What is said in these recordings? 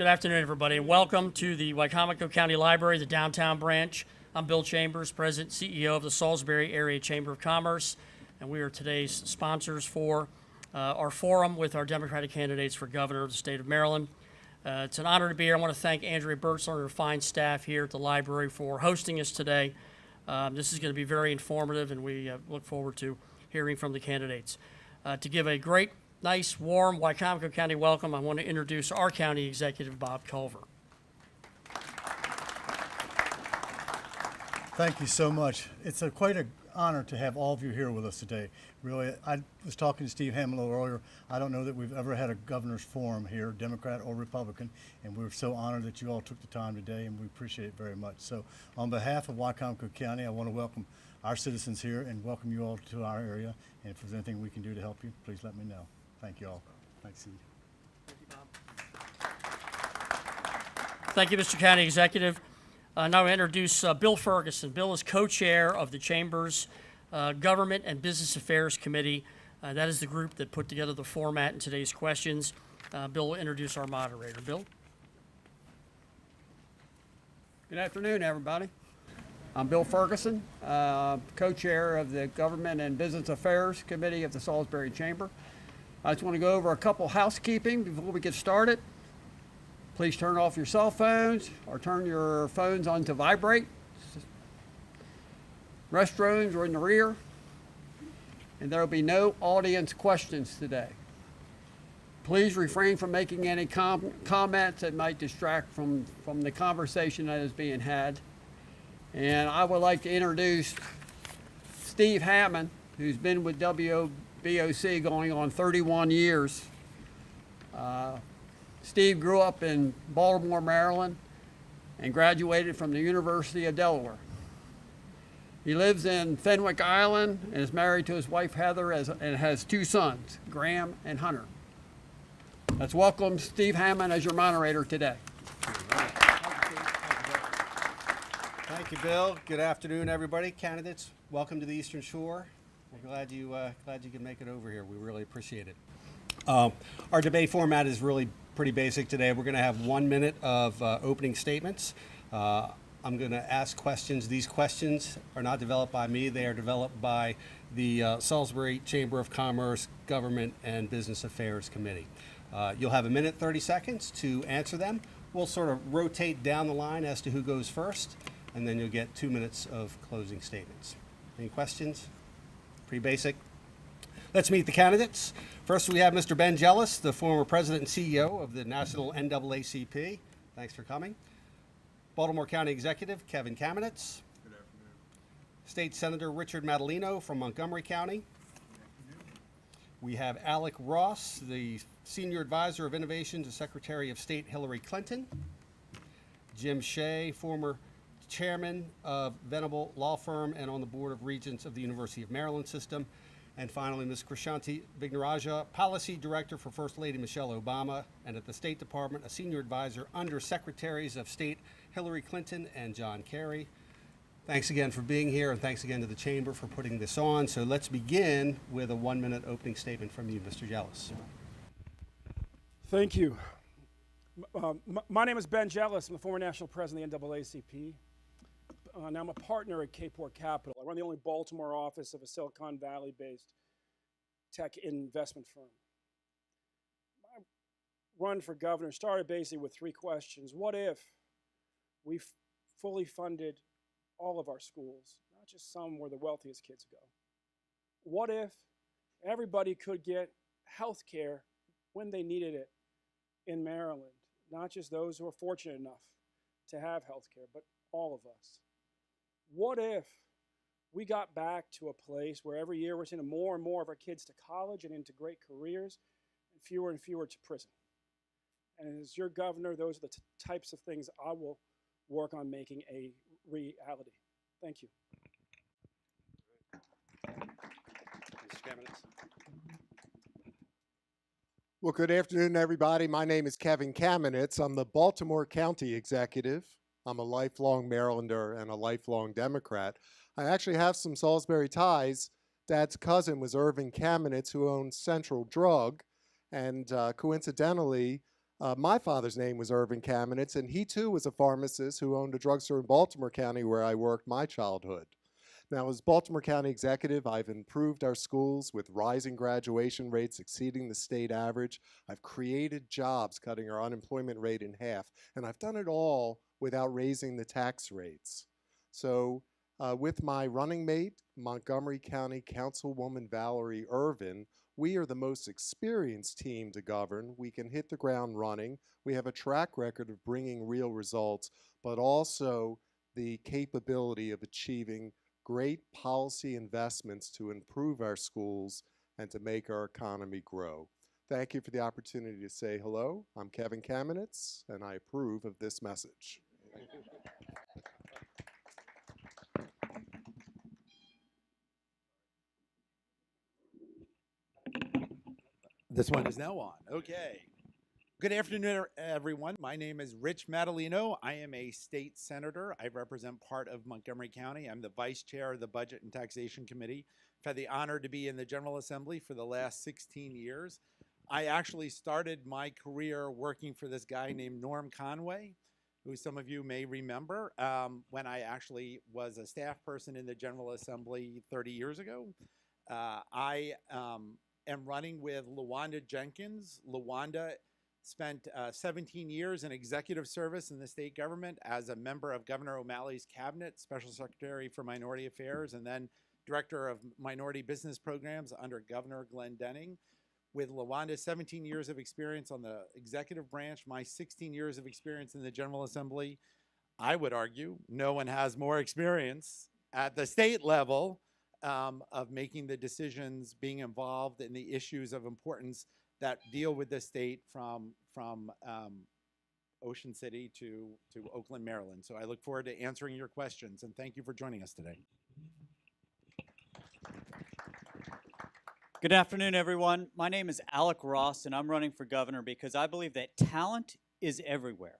Good afternoon, everybody, and welcome to the Wicomico County Library, the downtown branch. I'm Bill Chambers, President and CEO of the Salisbury Area Chamber of Commerce, and we are today's sponsors for our forum with our Democratic candidates for governor of the state of Maryland. It's an honor to be here. I want to thank Andrea Bertzler and her fine staff here at the library for hosting us today. This is going to be very informative, and we look forward to hearing from the candidates. To give a great, nice, warm Wicomico County welcome, I want to introduce our county executive, Bob Culver. Thank you so much. It's quite an honor to have all of you here with us today. Really, I was talking to Steve Hammond a little earlier. I don't know that we've ever had a governor's forum here, Democrat or Republican, and we're so honored that you all took the time today, and we appreciate it very much. So on behalf of Wicomico County, I want to welcome our citizens here and welcome you all to our area. And if there's anything we can do to help you, please let me know. Thank you all. Thanks, Steve. Thank you, Bob. Thank you, Mr. County Executive. Now I introduce Bill Ferguson. Bill is co-chair of the Chamber's Government and Business Affairs Committee. That is the group that put together the format in today's questions. Bill will introduce our moderator. Bill? Good afternoon, everybody. I'm Bill Ferguson, co-chair of the Government and Business Affairs Committee of the Salisbury Chamber. I just want to go over a couple housekeeping before we get started. Please turn off your cell phones or turn your phones on to vibrate. Restrooms are in the rear. And there will be no audience questions today. Please refrain from making any comments that might distract from the conversation that is being had. And I would like to introduce Steve Hammond, who's been with WBOC going on 31 years. Steve grew up in Baltimore, Maryland, and graduated from the University of Delaware. He lives in Fenwick Island and is married to his wife, Heather, and has two sons, Graham and Hunter. Let's welcome Steve Hammond as your moderator today. Thank you, Bill. Good afternoon, everybody. Candidates, welcome to the Eastern Shore. We're glad you could make it over here. We really appreciate it. Our debate format is really pretty basic today. We're going to have 1 minute of opening statements. I'm going to ask questions. These questions are not developed by me. They are developed by the Salisbury Chamber of Commerce Government and Business Affairs Committee. You'll have 1 minute, 30 seconds to answer them. We'll sort of rotate down the line as to who goes first, and then you'll get 2 minutes of closing statements. Any questions? Pretty basic. Let's meet the candidates. First, we have Mr. Ben Jealous, the former president and CEO of the National NAACP. Thanks for coming. Baltimore County Executive Kevin Kamenetz. Good afternoon. State Senator Richard Madaleno from Montgomery County. Good afternoon. We have Alec Ross, the Senior Advisor of Innovation to Secretary of State Hillary Clinton. Jim Shea, former Chairman of Venable Law Firm and on the Board of Regents of the University of Maryland System. And finally, Ms. Krishanti Vignaraja, Policy Director for First Lady Michelle Obama, and at the State Department, a Senior Advisor under Secretaries of State Hillary Clinton and John Kerry. Thanks again for being here, and thanks again to the Chamber for putting this on. So let's begin with a 1 minute opening statement from you, Mr. Jealous. Thank you. My name is Ben Jealous. I'm the former national president of the NAACP. Now I'm a partner at Capeport Capital. I run the only Baltimore office of a Silicon Valley-based tech investment firm. My run for governor started basically with three questions. What if we fully funded all of our schools, not just some where the wealthiest kids go? What if everybody could get health care when they needed it in Maryland, not just those who are fortunate enough to have health care, but all of us? What if we got back to a place where every year we're sending more and more of our kids to college and into great careers and fewer to prison? And as your governor, those are the types of things I will work on making a reality. Thank you. Mr. Kamenetz. Well, good afternoon, everybody. My name is Kevin Kamenetz. I'm the Baltimore County Executive. I'm a lifelong Marylander and a lifelong Democrat. I actually have some Salisbury ties. Dad's cousin was Irving Kamenetz, who owned Central Drug, and coincidentally, My father's name was Irvin Kamenetz, and he too was a pharmacist who owned a drugstore in Baltimore County where I worked my childhood. Now, as Baltimore County executive, I've improved our schools with rising graduation rates exceeding the state average. I've created jobs, cutting our unemployment rate in half, and I've done it all without raising the tax rates. So with my running mate, Montgomery County Councilwoman Valerie Irvin, we are the most experienced team to govern. We can hit the ground running. We have a track record of bringing real results, but also the capability of achieving great policy investments to improve our schools and to make our economy grow. Thank you for the opportunity to say hello. I'm Kevin Kamenetz, and I approve of this message. This one is now on. Okay. Good afternoon, everyone. My name is Rich Madalino. I am a state senator. I represent part of Montgomery County. I'm the vice chair of the Budget and Taxation Committee. I've had the honor to be in the General Assembly for the last 16 years. I actually started my career working for this guy named Norm Conway, who some of you may remember, when I actually was a staff person in the General Assembly 30 years ago. I am running with LaWanda Jenkins. LaWanda spent 17 years in executive service in the state government as a member of Governor O'Malley's cabinet, Special Secretary for Minority Affairs, and then Director of Minority Business Programs under Governor Glendening. With LaWanda's 17 years of experience on the executive branch, my 16 years of experience in the General Assembly, I would argue no one has more experience at the state level of making the decisions, being involved in the issues of importance that deal with the state from Ocean City to Oakland, Maryland. So I look forward to answering your questions, and thank you for joining us today. Good afternoon, everyone. My name is Alec Ross, and I'm running for governor because I believe that talent is everywhere.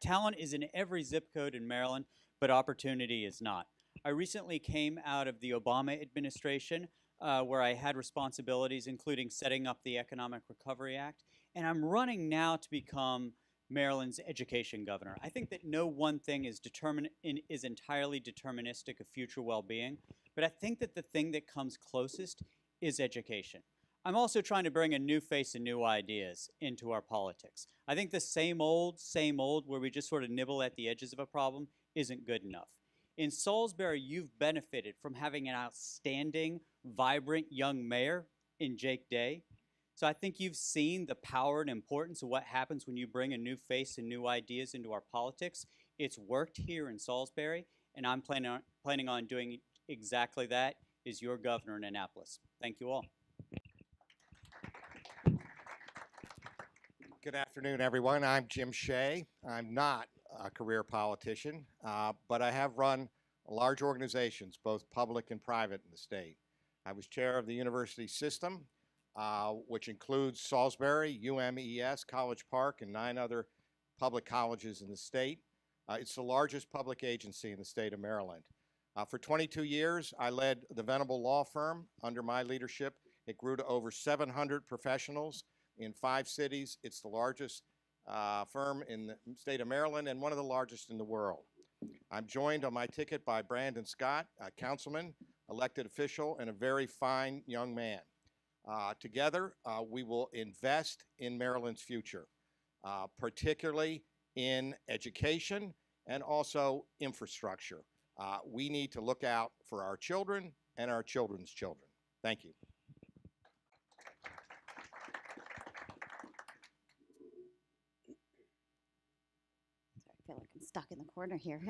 Talent is in every zip code in Maryland, but opportunity is not. I recently came out of the Obama administration where I had responsibilities including setting up the Economic Recovery Act, and I'm running now to become Maryland's education governor. I think that no one thing is entirely deterministic of future well-being, but I think that the thing that comes closest is education. I'm also trying to bring a new face and new ideas into our politics. I think the same old, where we just sort of nibble at the edges of a problem isn't good enough. In Salisbury, you've benefited from having an outstanding, vibrant young mayor in Jake Day. So I think you've seen the power and importance of what happens when you bring a new face and new ideas into our politics. It's worked here in Salisbury, and I'm planning on doing exactly that as your governor in Annapolis. Thank you all. Good afternoon, everyone. I'm Jim Shea. I'm not a career politician, but I have run large organizations, both public and private in the state. I was chair of the university system, which includes Salisbury, UMES, College Park, and 9 other public colleges in the state. It's the largest public agency in the state of Maryland. For 22 years, I led the Venable Law Firm. Under my leadership, it grew to over 700 professionals in 5 cities. It's the largest firm in the state of Maryland and one of the largest in the world. I'm joined on my ticket by Brandon Scott, a councilman, elected official, and a very fine young man. Together, we will invest in Maryland's future, particularly in education and also infrastructure. We need to look out for our children and our children's children. Thank you. I feel like I'm stuck in the corner here.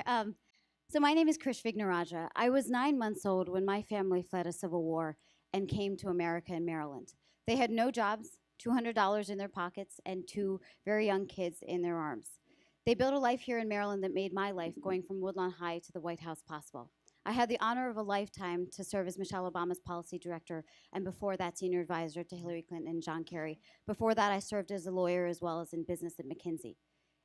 So my name is Krish Vignaraja. I was 9 months old when my family fled a civil war and came to America in Maryland. They had no jobs, $200 in their pockets, and 2 very young kids in their arms. They built a life here in Maryland that made my life going from Woodlawn High to the White House possible. I had the honor of a lifetime to serve as Michelle Obama's policy director, and before that, senior advisor to Hillary Clinton and John Kerry. Before that, I served as a lawyer as well as in business at McKinsey.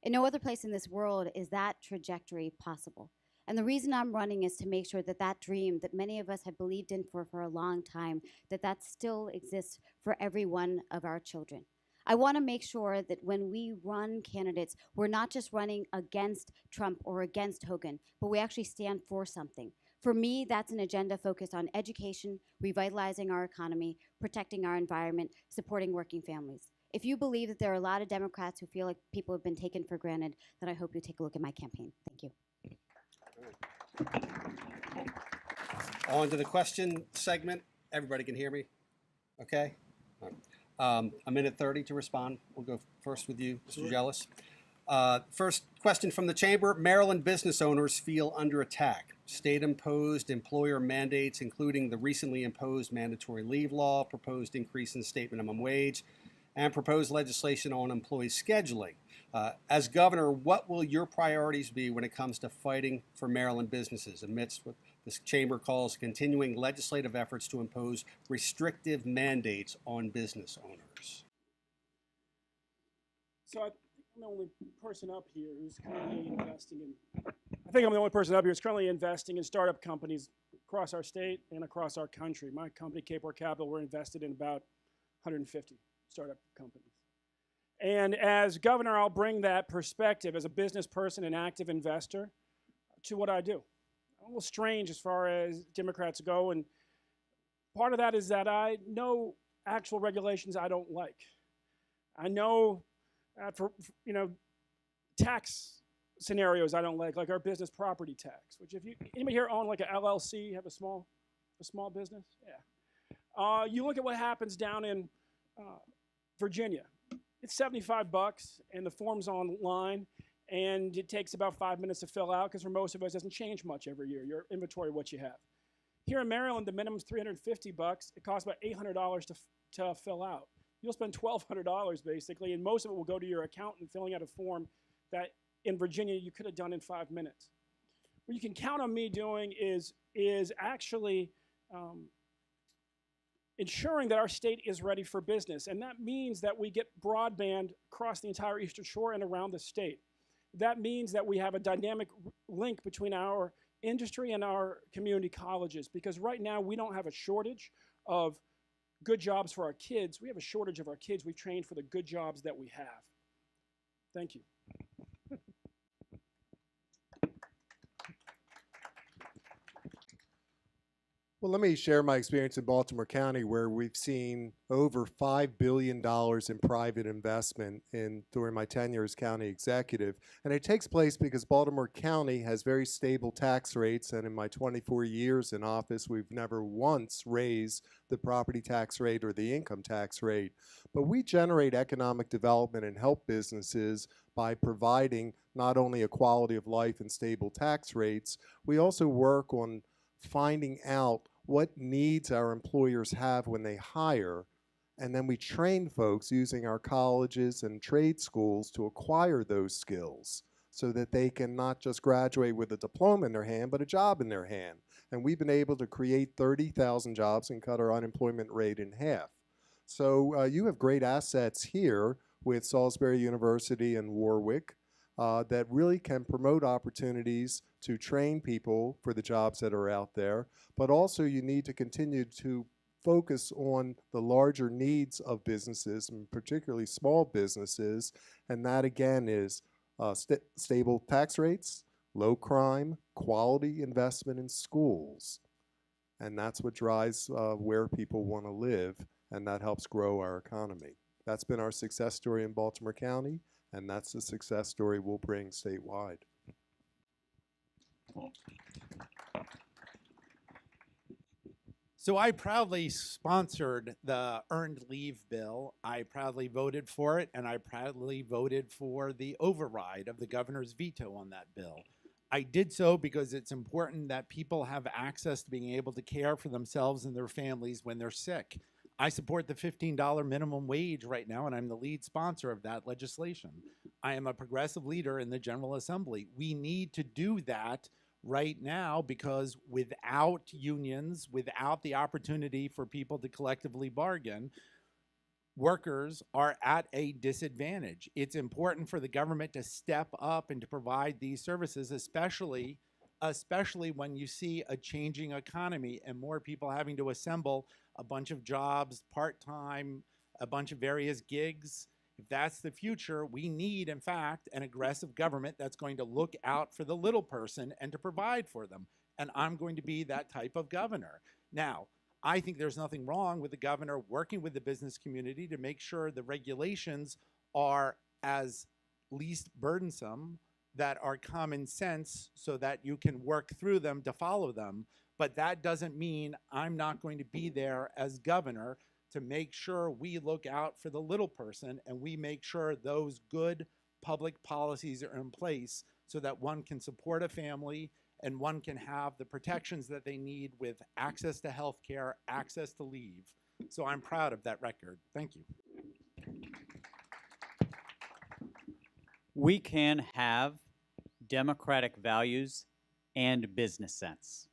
In no other place in this world is that trajectory possible. And the reason I'm running is to make sure that that dream that many of us have believed in for a long time, that still exists for every one of our children. I want to make sure that when we run candidates, we're not just running against Trump or against Hogan, but we actually stand for something. For me, that's an agenda focused on education, revitalizing our economy, protecting our environment, supporting working families. If you believe that there are a lot of Democrats who feel like people have been taken for granted, then I hope you take a look at my campaign. Thank you. On to the question segment. Everybody can hear me? Okay? All right. A minute 30 to respond. We'll go first with you, Mr. Jealous. First question from the chamber. Maryland business owners feel under attack. State-imposed employer mandates, including the recently imposed mandatory leave law, proposed increase in state minimum wage, and proposed legislation on employee scheduling. As governor, what will your priorities be when it comes to fighting for Maryland businesses amidst what this chamber calls continuing legislative efforts to impose restrictive mandates on business owners? So I think I'm the only person up here who's currently investing in. I think I'm the only person up here who's currently investing in startup companies across our state and across our country. My company, Capor Capital, we're invested in about 150 startup companies. And as governor, I'll bring that perspective as a business person and active investor to what I do. I'm a little strange as far as Democrats go, and part of that is that I know actual regulations I don't like. I know for tax scenarios I don't like our business property tax, which if anybody here own like an LLC, have a small business? Yeah. You look at what happens down in Virginia. It's $75 and the form's online and it takes about 5 minutes to fill out because for most of us it doesn't change much every year, your inventory, what you have. Here in Maryland, the minimum's $350. It costs about $800 to fill out. You'll spend $1,200 basically, and most of it will go to your accountant filling out a form that in Virginia you could have done in 5 minutes. What you can count on me doing is actually ensuring that our state is ready for business. And that means that we get broadband across the entire Eastern Shore and around the state. That means that we have a dynamic link between our industry and our community colleges, because right now we don't have a shortage of good jobs for our kids. We have a shortage of our kids we've trained for the good jobs that we have. Thank you. Well, let me share my experience in Baltimore County, where we've seen over $5 billion in private investment during my tenure as county executive. And it takes place because Baltimore County has very stable tax rates. And in my 24 years in office, we've never once raised the property tax rate or the income tax rate. But we generate economic development and help businesses by providing not only a quality of life and stable tax rates, we also work on finding out what needs our employers have when they hire, and then we train folks using our colleges and trade schools to acquire those skills so that they can not just graduate with a diploma in their hand, but a job in their hand. And we've been able to create 30,000 jobs and cut our unemployment rate in half. So you have great assets here with Salisbury University and Warwick that really can promote opportunities to train people for the jobs that are out there, but also you need to continue to focus on the larger needs of businesses, and particularly small businesses, and that again is stable tax rates, low crime, quality investment in schools, and that's what drives where people want to live, and that helps grow our economy. That's been our success story in Baltimore County, and that's the success story we'll bring statewide. So I proudly sponsored the earned leave bill. I proudly voted for it, and I proudly voted for the override of the governor's veto on that bill. I did so because it's important that people have access to being able to care for themselves and their families when they're sick. I support the $15 minimum wage right now, and I'm the lead sponsor of that legislation. I am a progressive leader in the General Assembly. We need to do that right now because without unions, without the opportunity for people to collectively bargain, workers are at a disadvantage. It's important for the government to step up and to provide these services, especially when you see a changing economy and more people having to assemble a bunch of jobs part-time a bunch of various gigs. If that's the future, we need, in fact, an aggressive government that's going to look out for the little person and to provide for them. And I'm going to be that type of governor. Now, I think there's nothing wrong with the governor working with the business community to make sure the regulations are as least burdensome, that are common sense, so that you can work through them to follow them. But that doesn't mean I'm not going to be there as governor to make sure we look out for the little person and we make sure those good public policies are in place so that one can support a family and one can have the protections that they need with access to health care, access to leave. So I'm proud of that record. Thank you. We can have democratic values and business sense.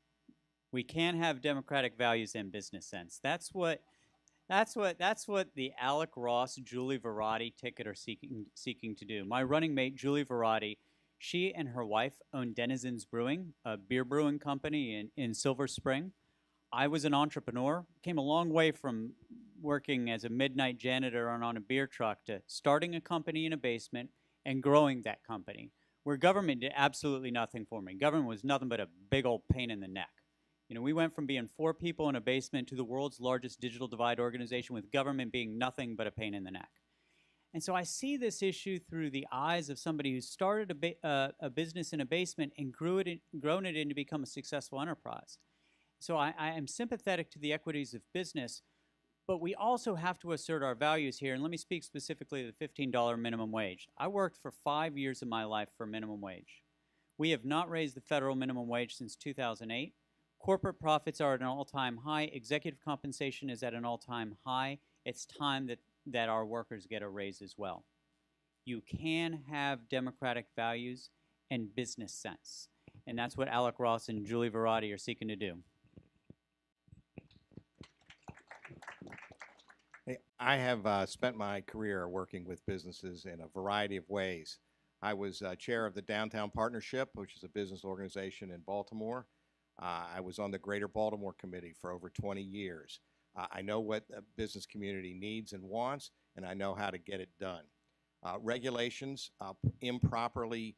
We can have democratic values and business sense. That's what the Alec Ross, Julie Verratti ticket are seeking to do. My running mate, Julie Verratti, she and her wife own Denizens Brewing, a beer brewing company in Silver Spring. I was an entrepreneur, came a long way from working as a midnight janitor on a beer truck to starting a company in a basement and growing that company, where government did absolutely nothing for me. Government was nothing but a big old pain in the neck. You know, we went from being 4 people in a basement to the world's largest digital divide organization, with government being nothing but a pain in the neck. And so I see this issue through the eyes of somebody who started a business in a basement and grown it into become a successful enterprise. So I am sympathetic to the equities of business, but we also have to assert our values here. And let me speak specifically to the $15 minimum wage. I worked for 5 years of my life for minimum wage. We have not raised the federal minimum wage since 2008. Corporate profits are at an all-time high. Executive compensation is at an all-time high. It's time that our workers get a raise as well. You can have democratic values and business sense. And that's what Alec Ross and Julie Verratti are seeking to do. Hey, I have spent my career working with businesses in a variety of ways. I was chair of the Downtown Partnership, which is a business organization in Baltimore. I was on the Greater Baltimore Committee for over 20 years. I know what the business community needs and wants, and I know how to get it done. Regulations improperly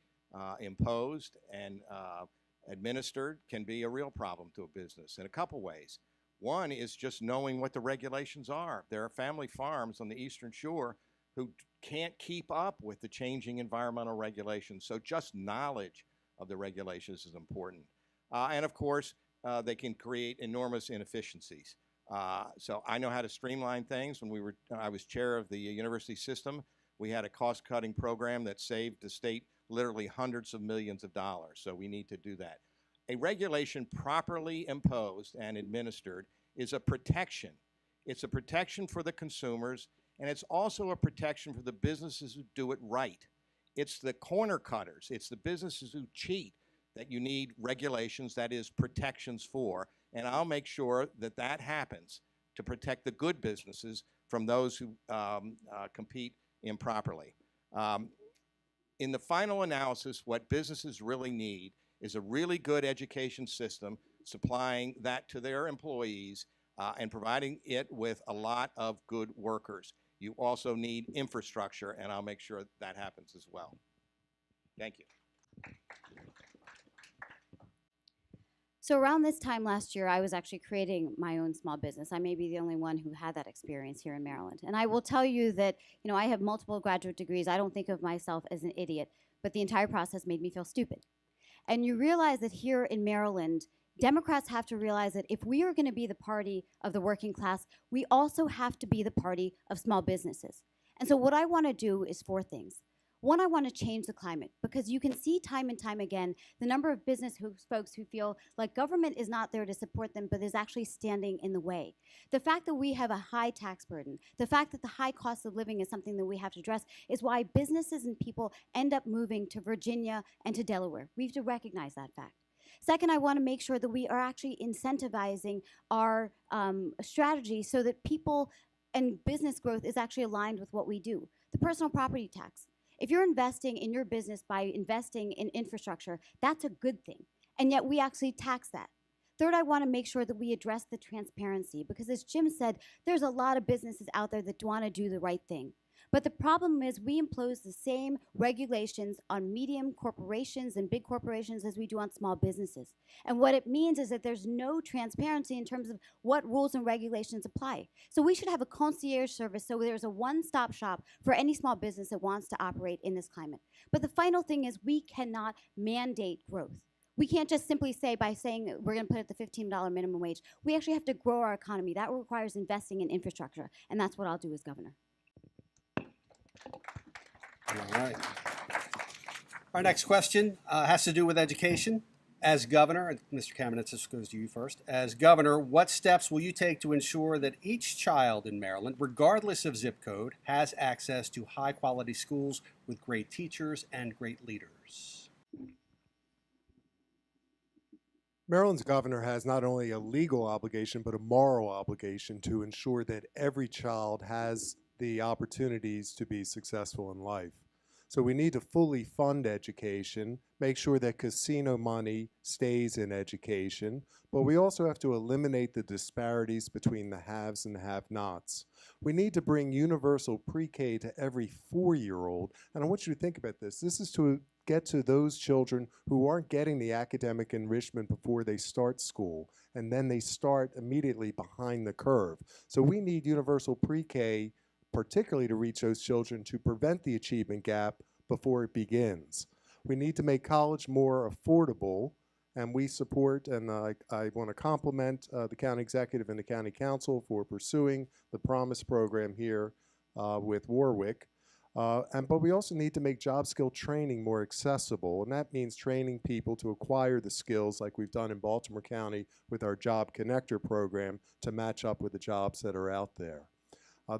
imposed and administered can be a real problem to a business in a couple ways. One is just knowing what the regulations are. There are family farms on the Eastern Shore who can't keep up with the changing environmental regulations, so just knowledge of the regulations is important. And of course, they can create enormous inefficiencies. So I know how to streamline things. When I was chair of the university system, we had a cost-cutting program that saved the state literally hundreds of millions of dollars. So we need to do that. A regulation properly imposed and administered is a protection. It's a protection for the consumers, and it's also a protection for the businesses who do it right. It's the corner cutters, it's the businesses who cheat that you need regulations, that is, protections for, and I'll make sure that that happens to protect the good businesses from those who compete improperly. In the final analysis, what businesses really need is a really good education system, supplying that to their employees and providing it with a lot of good workers. You also need infrastructure, and I'll make sure that happens as well. Thank you. So around this time last year, I was actually creating my own small business. I may be the only one who had that experience here in Maryland. And I will tell you that, you know, I have multiple graduate degrees. I don't think of myself as an idiot, but the entire process made me feel stupid. And you realize that here in Maryland, Democrats have to realize that if we are going to be the party of the working class, we also have to be the party of small businesses. And so what I want to do is 4 things. One, I want to change the climate, because you can see time and time again the number of business folks who feel like government is not there to support them, but is actually standing in the way. The fact that we have a high tax burden, the fact that the high cost of living is something that we have to address, is why businesses and people end up moving to Virginia and to Delaware. We have to recognize that fact. Second, I want to make sure that we are actually incentivizing our strategy so that people and business growth is actually aligned with what we do. The personal property tax. If you're investing in your business by investing in infrastructure, that's a good thing. And yet we actually tax that. Third, I want to make sure that we address the transparency because, as Jim said, there's a lot of businesses out there that want to do the right thing. But the problem is we impose the same regulations on medium corporations and big corporations as we do on small businesses. And what it means is that there's no transparency in terms of what rules and regulations apply. So we should have a concierge service so there's a one-stop shop for any small business that wants to operate in this climate. But the final thing is we cannot mandate growth. We can't just simply say by saying we're going to put at the $15 minimum wage. We actually have to grow our economy. That requires investing in infrastructure, and that's what I'll do as governor. All right. Our next question has to do with education. As governor, Mr. Kamenetz, this goes to you first. As governor, what steps will you take to ensure that each child in Maryland, regardless of zip code, has access to high-quality schools with great teachers and great leaders? Maryland's governor has not only a legal obligation, but a moral obligation to ensure that every child has the opportunities to be successful in life. So we need to fully fund education, make sure that casino money stays in education, but we also have to eliminate the disparities between the haves and the have-nots. We need to bring universal pre-K to every 4-year-old, and I want you to think about this. This is to get to those children who aren't getting the academic enrichment before they start school, and then they start immediately behind the curve. So we need universal pre-K, particularly to reach those children, to prevent the achievement gap before it begins. We need to make college more affordable, and we support, and I want to compliment the county executive and the county council for pursuing the Promise program here with Warwick. But we also need to make job skill training more accessible, and that means training people to acquire the skills like we've done in Baltimore County with our Job Connector program to match up with the jobs that are out there.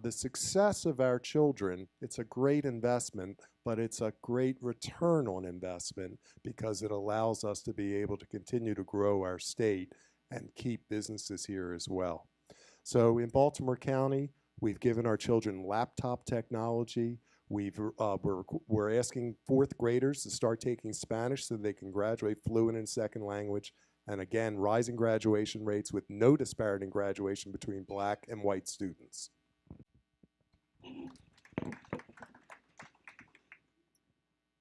The success of our children, it's a great investment, but it's a great return on investment because it allows us to be able to continue to grow our state and keep businesses here as well. So in Baltimore County, we've given our children laptop technology. We're asking 4th graders to start taking Spanish so they can graduate fluent in second language. And again, rising graduation rates with no disparity in graduation between black and white students.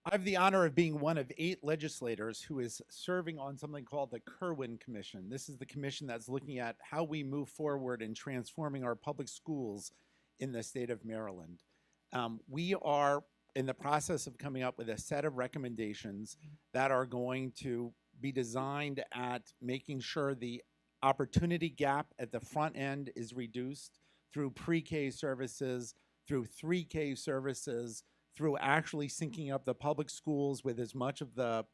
I have the honor of being one of 8 legislators who is serving on something called the Kerwin Commission. This is the commission that's looking at how we move forward in transforming our public schools in the state of Maryland. We are in the process of coming up with a set of recommendations that are going to be designed at making sure the opportunity gap at the front end is reduced through pre-K services, through 3K services, through actually syncing up the public schools with as much of the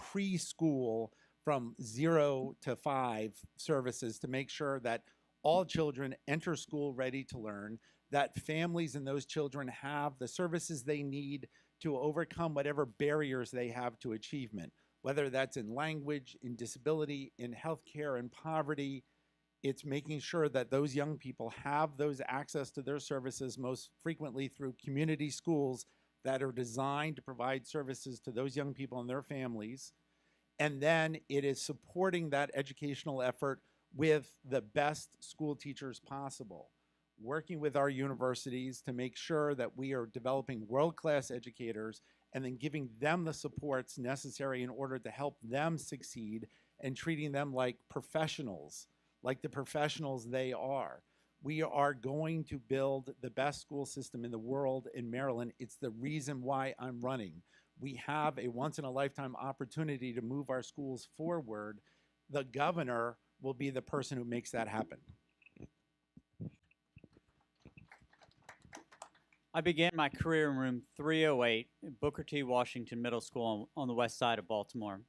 preschool from 0 to 5 services to make sure that all children enter school ready to learn, that families and those children have the services they need to overcome whatever barriers they have to achievement, whether that's in language, in disability, in healthcare, in poverty. It's making sure that those young people have those access to their services, most frequently through community schools that are designed to provide services to those young people and their families. And then it is supporting that educational effort with the best school teachers possible, working with our universities to make sure that we are developing world-class educators and then giving them the supports necessary in order to help them succeed and treating them like professionals, like the professionals they are. We are going to build the best school system in the world in Maryland. It's the reason why I'm running. We have a once-in-a-lifetime opportunity to move our schools forward. The governor will be the person who makes that happen. I began my career in room 308 at Booker T. Washington Middle School on the west side of Baltimore.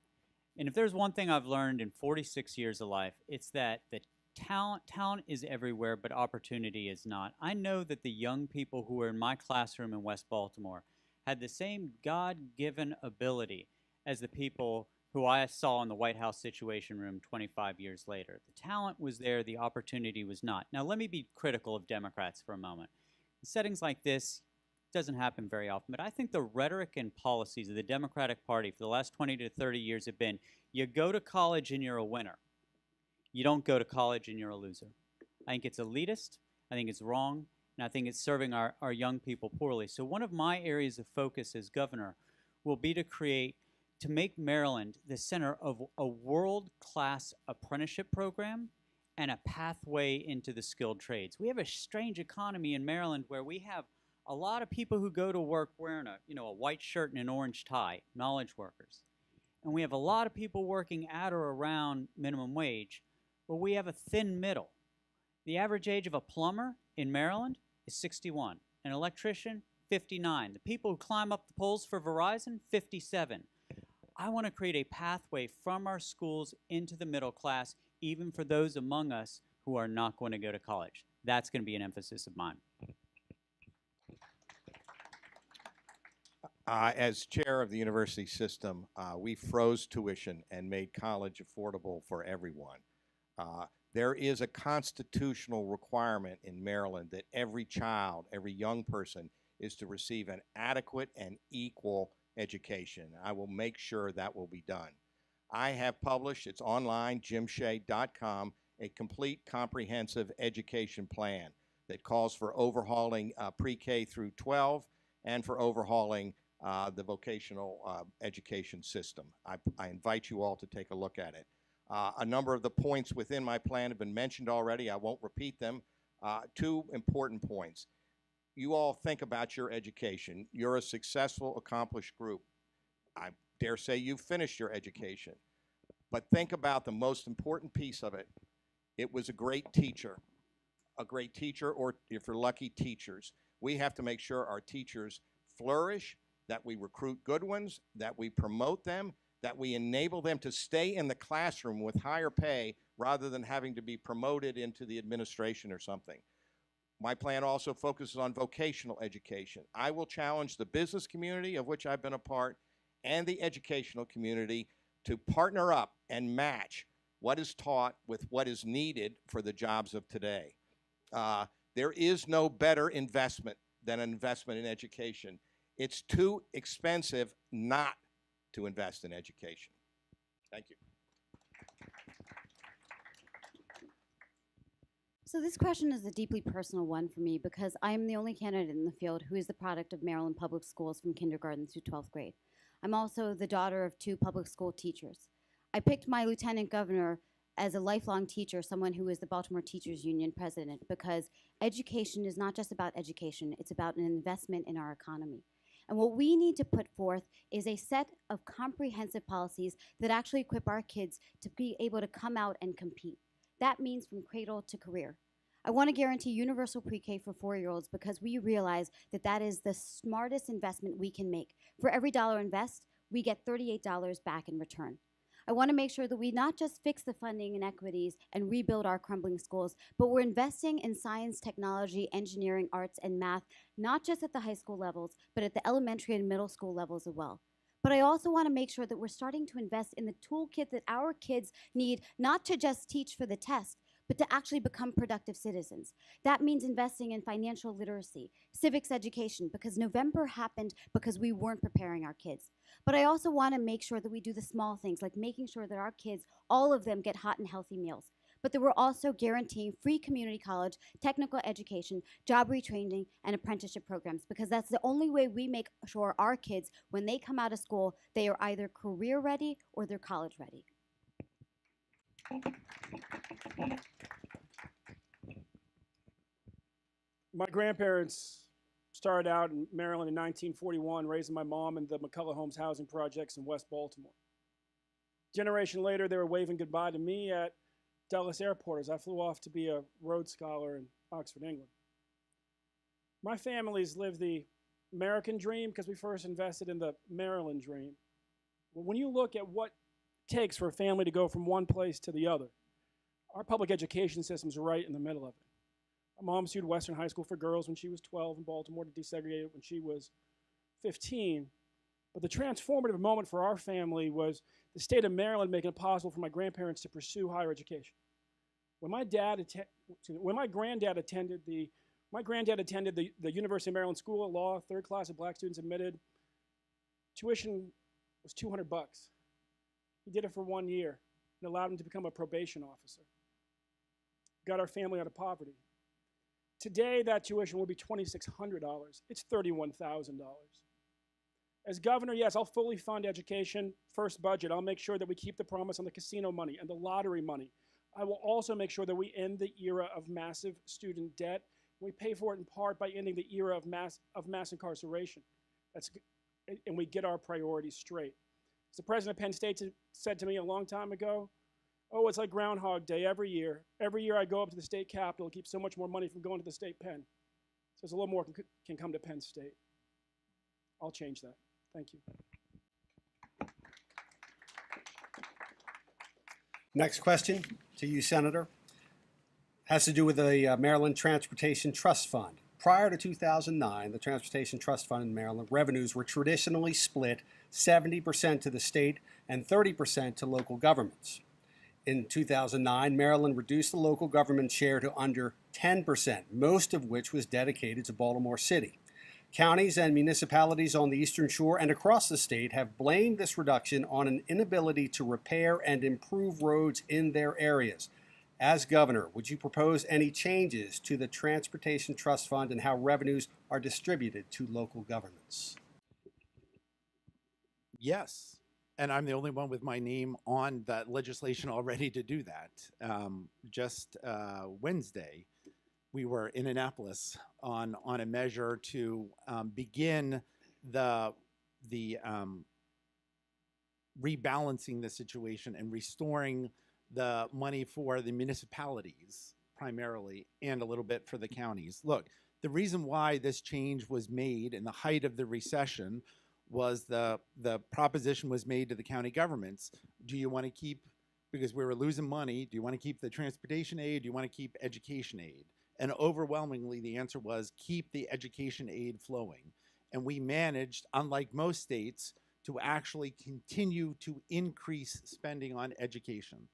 And if there's one thing I've learned in 46 years of life, it's that the talent is everywhere, but opportunity is not. I know that the young people who were in my classroom in West Baltimore had the same God-given ability as the people who I saw in the White House Situation Room 25 years later. The talent was there, the opportunity was not. Now let me be critical of Democrats for a moment. In settings like this, it doesn't happen very often, but I think the rhetoric and policies of the Democratic Party for the last 20 to 30 years have been, you go to college and you're a winner. You don't go to college and you're a loser. I think it's elitist, I think it's wrong, and I think it's serving our young people poorly. So one of my areas of focus as governor will be to make Maryland the center of a world-class apprenticeship program and a pathway into the skilled trades. We have a strange economy in Maryland where we have a lot of people who go to work wearing a white shirt and an orange tie, knowledge workers. And we have a lot of people working at or around minimum wage, but we have a thin middle. The average age of a plumber in Maryland is 61, an electrician, 59. The people who climb up the poles for Verizon, 57. I want to create a pathway from our schools into the middle class, even for those among us who are not going to go to college. That's going to be an emphasis of mine. As chair of the university system, we froze tuition and made college affordable for everyone. There is a constitutional requirement in Maryland that every child, every young person, is to receive an adequate and equal education. I will make sure that will be done. I have published, it's online, jimshea.com, a complete comprehensive education plan that calls for overhauling pre-K through 12 and for overhauling the vocational education system. I invite you all to take a look at it. A number of the points within my plan have been mentioned already. I won't repeat them. Two important points. You all think about your education. You're a successful, accomplished group. I dare say you've finished your education. But think about the most important piece of it. It was a great teacher, or if you're lucky, teachers. We have to make sure our teachers flourish, that we recruit good ones, that we promote them, that we enable them to stay in the classroom with higher pay rather than having to be promoted into the administration or something. My plan also focuses on vocational education. I will challenge the business community, of which I've been a part, and the educational community to partner up and match what is taught with what is needed for the jobs of today. There is no better investment than an investment in education. It's too expensive not to invest in education. Thank you. So this question is a deeply personal one for me because I am the only candidate in the field who is the product of Maryland public schools from kindergarten through 12th grade. I'm also the daughter of 2 public school teachers. I picked my lieutenant governor as a lifelong teacher, someone who is the Baltimore Teachers Union president, because education is not just about education, it's about an investment in our economy. And what we need to put forth is a set of comprehensive policies that actually equip our kids to be able to come out and compete. That means from cradle to career. I want to guarantee universal pre-K for 4-year-olds because we realize that that is the smartest investment we can make. For every dollar invest, we get $38 back in return. I want to make sure that we not just fix the funding inequities and rebuild our crumbling schools, but we're investing in science, technology, engineering, arts, and math, not just at the high school levels, but at the elementary and middle school levels as well. But I also want to make sure that we're starting to invest in the toolkit that our kids need, not to just teach for the test, but to actually become productive citizens. That means investing in financial literacy, civics education, because November happened because we weren't preparing our kids. But I also want to make sure that we do the small things, like making sure that our kids, all of them, get hot and healthy meals. But that we're also guaranteeing free community college, technical education, job retraining, and apprenticeship programs, because that's the only way we make sure our kids, when they come out of school, they are either career ready or they're college ready. My grandparents started out in Maryland in 1941, raising my mom in the McCullough Homes housing projects in West Baltimore. Generation later, they were waving goodbye to me at Dulles Airport as I flew off to be a Rhodes Scholar in Oxford, England. My family's lived the American dream because we first invested in the Maryland dream. When you look at what it takes for a family to go from one place to the other, our public education system's right in the middle of it. My mom sued Western High School for girls when she was 12 in Baltimore to desegregate it when she was 15. But the transformative moment for our family was the state of Maryland making it possible for my grandparents to pursue higher education. When my granddad attended the University of Maryland School of Law, 3rd class of black students admitted, tuition was $200. He did it for 1 year and allowed him to become a probation officer. got our family out of poverty. Today, that tuition will be $2,600. It's $31,000. As governor, yes, I'll fully fund education. First budget, I'll make sure that we keep the promise on the casino money and the lottery money. I will also make sure that we end the era of massive student debt. We pay for it in part by ending the era of mass incarceration. And we get our priorities straight. As the president of Penn State said to me a long time ago, oh, it's like Groundhog Day every year. Every year I go up to the state capitol and keep so much more money from going to the state pen. So a little more can come to Penn State. I'll change that. Thank you. Next question to you, Senator, has to do with the Maryland Transportation Trust Fund. Prior to 2009, the Transportation Trust Fund in Maryland revenues were traditionally split 70% to the state and 30% to local governments. In 2009, Maryland reduced the local government share to under 10%, most of which was dedicated to Baltimore City. Counties and municipalities on the Eastern Shore and across the state have blamed this reduction on an inability to repair and improve roads in their areas. As governor, would you propose any changes to the Transportation Trust Fund and how revenues are distributed to local governments? Yes. And I'm the only one with my name on that legislation already to do that. Just Wednesday, we were in Annapolis on a measure to begin the rebalancing the situation and restoring the money for the municipalities primarily and a little bit for the counties. Look, the reason why this change was made in the height of the recession was the proposition was made to the county governments. Do you want to keep, because we were losing money, do you want to keep the transportation aid? Do you want to keep education aid? And overwhelmingly, the answer was keep the education aid flowing. And we managed, unlike most states, to actually continue to increase spending on education.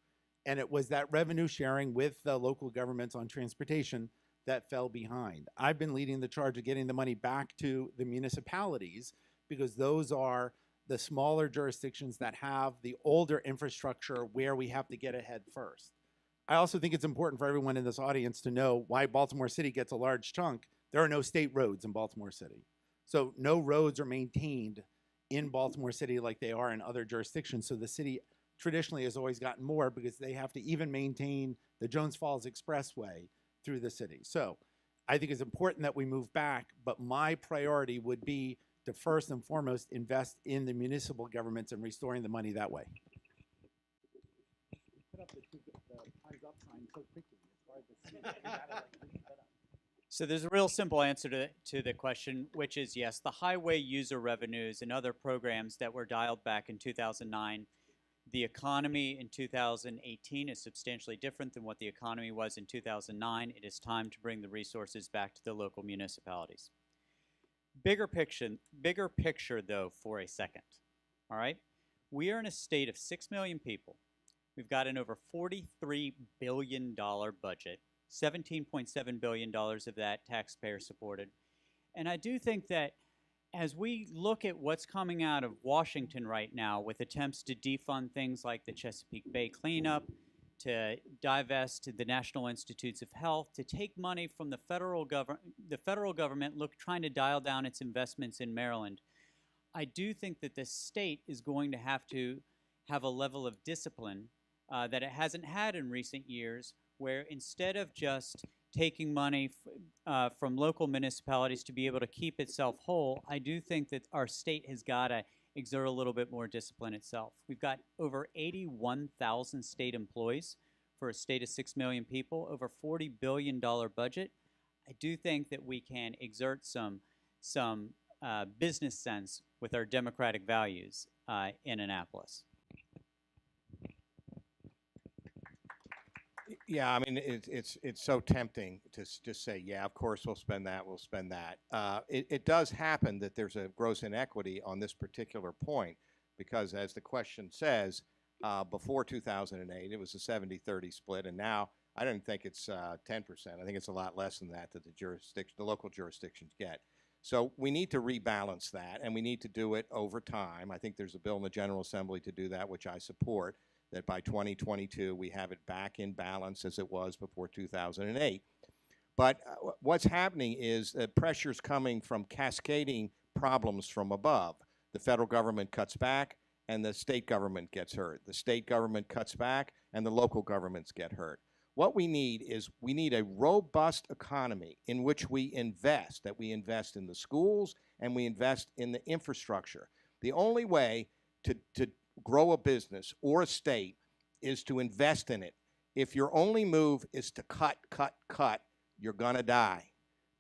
And it was that revenue sharing with the local governments on transportation that fell behind. I've been leading the charge of getting the money back to the municipalities because those are the smaller jurisdictions that have the older infrastructure where we have to get ahead first. I also think it's important for everyone in this audience to know why Baltimore City gets a large chunk. There are no state roads in Baltimore City. So no roads are maintained in Baltimore City like they are in other jurisdictions. So the city traditionally has always gotten more because they have to even maintain the Jones Falls Expressway through the city. So I think it's important that we move back, but my priority would be to first and foremost invest in the municipal governments and restoring the money that way. So there's a real simple answer to the question, which is yes, the highway user revenues and other programs that were dialed back in 2009, the economy in 2018 is substantially different than what the economy was in 2009. It is time to bring the resources back to the local municipalities. Bigger picture though for a second, all right? We are in a state of 6 million people. We've got an over $43 billion budget, $17.7 billion of that taxpayer supported. And I do think that as we look at what's coming out of Washington right now with attempts to defund things like the Chesapeake Bay cleanup, to divest the National Institutes of Health, to take money from the federal government, trying to dial down its investments in Maryland, I do think that the state is going to have a level of discipline that it hasn't had in recent years, where instead of just taking money from local municipalities to be able to keep itself whole, I do think that our state has got to exert a little bit more discipline itself. We've got over 81,000 state employees for a state of 6 million people, over $40 billion budget. I do think that we can exert some business sense with our democratic values in Annapolis. Yeah, I mean, it's so tempting to just say, yeah, of course we'll spend that, we'll spend that. It does happen that there's a gross inequity on this particular point because, as the question says, before 2008, it was a 70-30 split, and now I don't think it's 10%. I think it's a lot less than that the local jurisdictions get. So we need to rebalance that, and we need to do it over time. I think there's a bill in the General Assembly to do that, which I support. that by 2022 we have it back in balance as it was before 2008. But what's happening is that pressure's coming from cascading problems from above. The federal government cuts back and the state government gets hurt. The state government cuts back and the local governments get hurt. What we need is we need a robust economy in which we invest, that we invest in the schools and we invest in the infrastructure. The only way to grow a business or a state is to invest in it. If your only move is to cut, you're gonna die,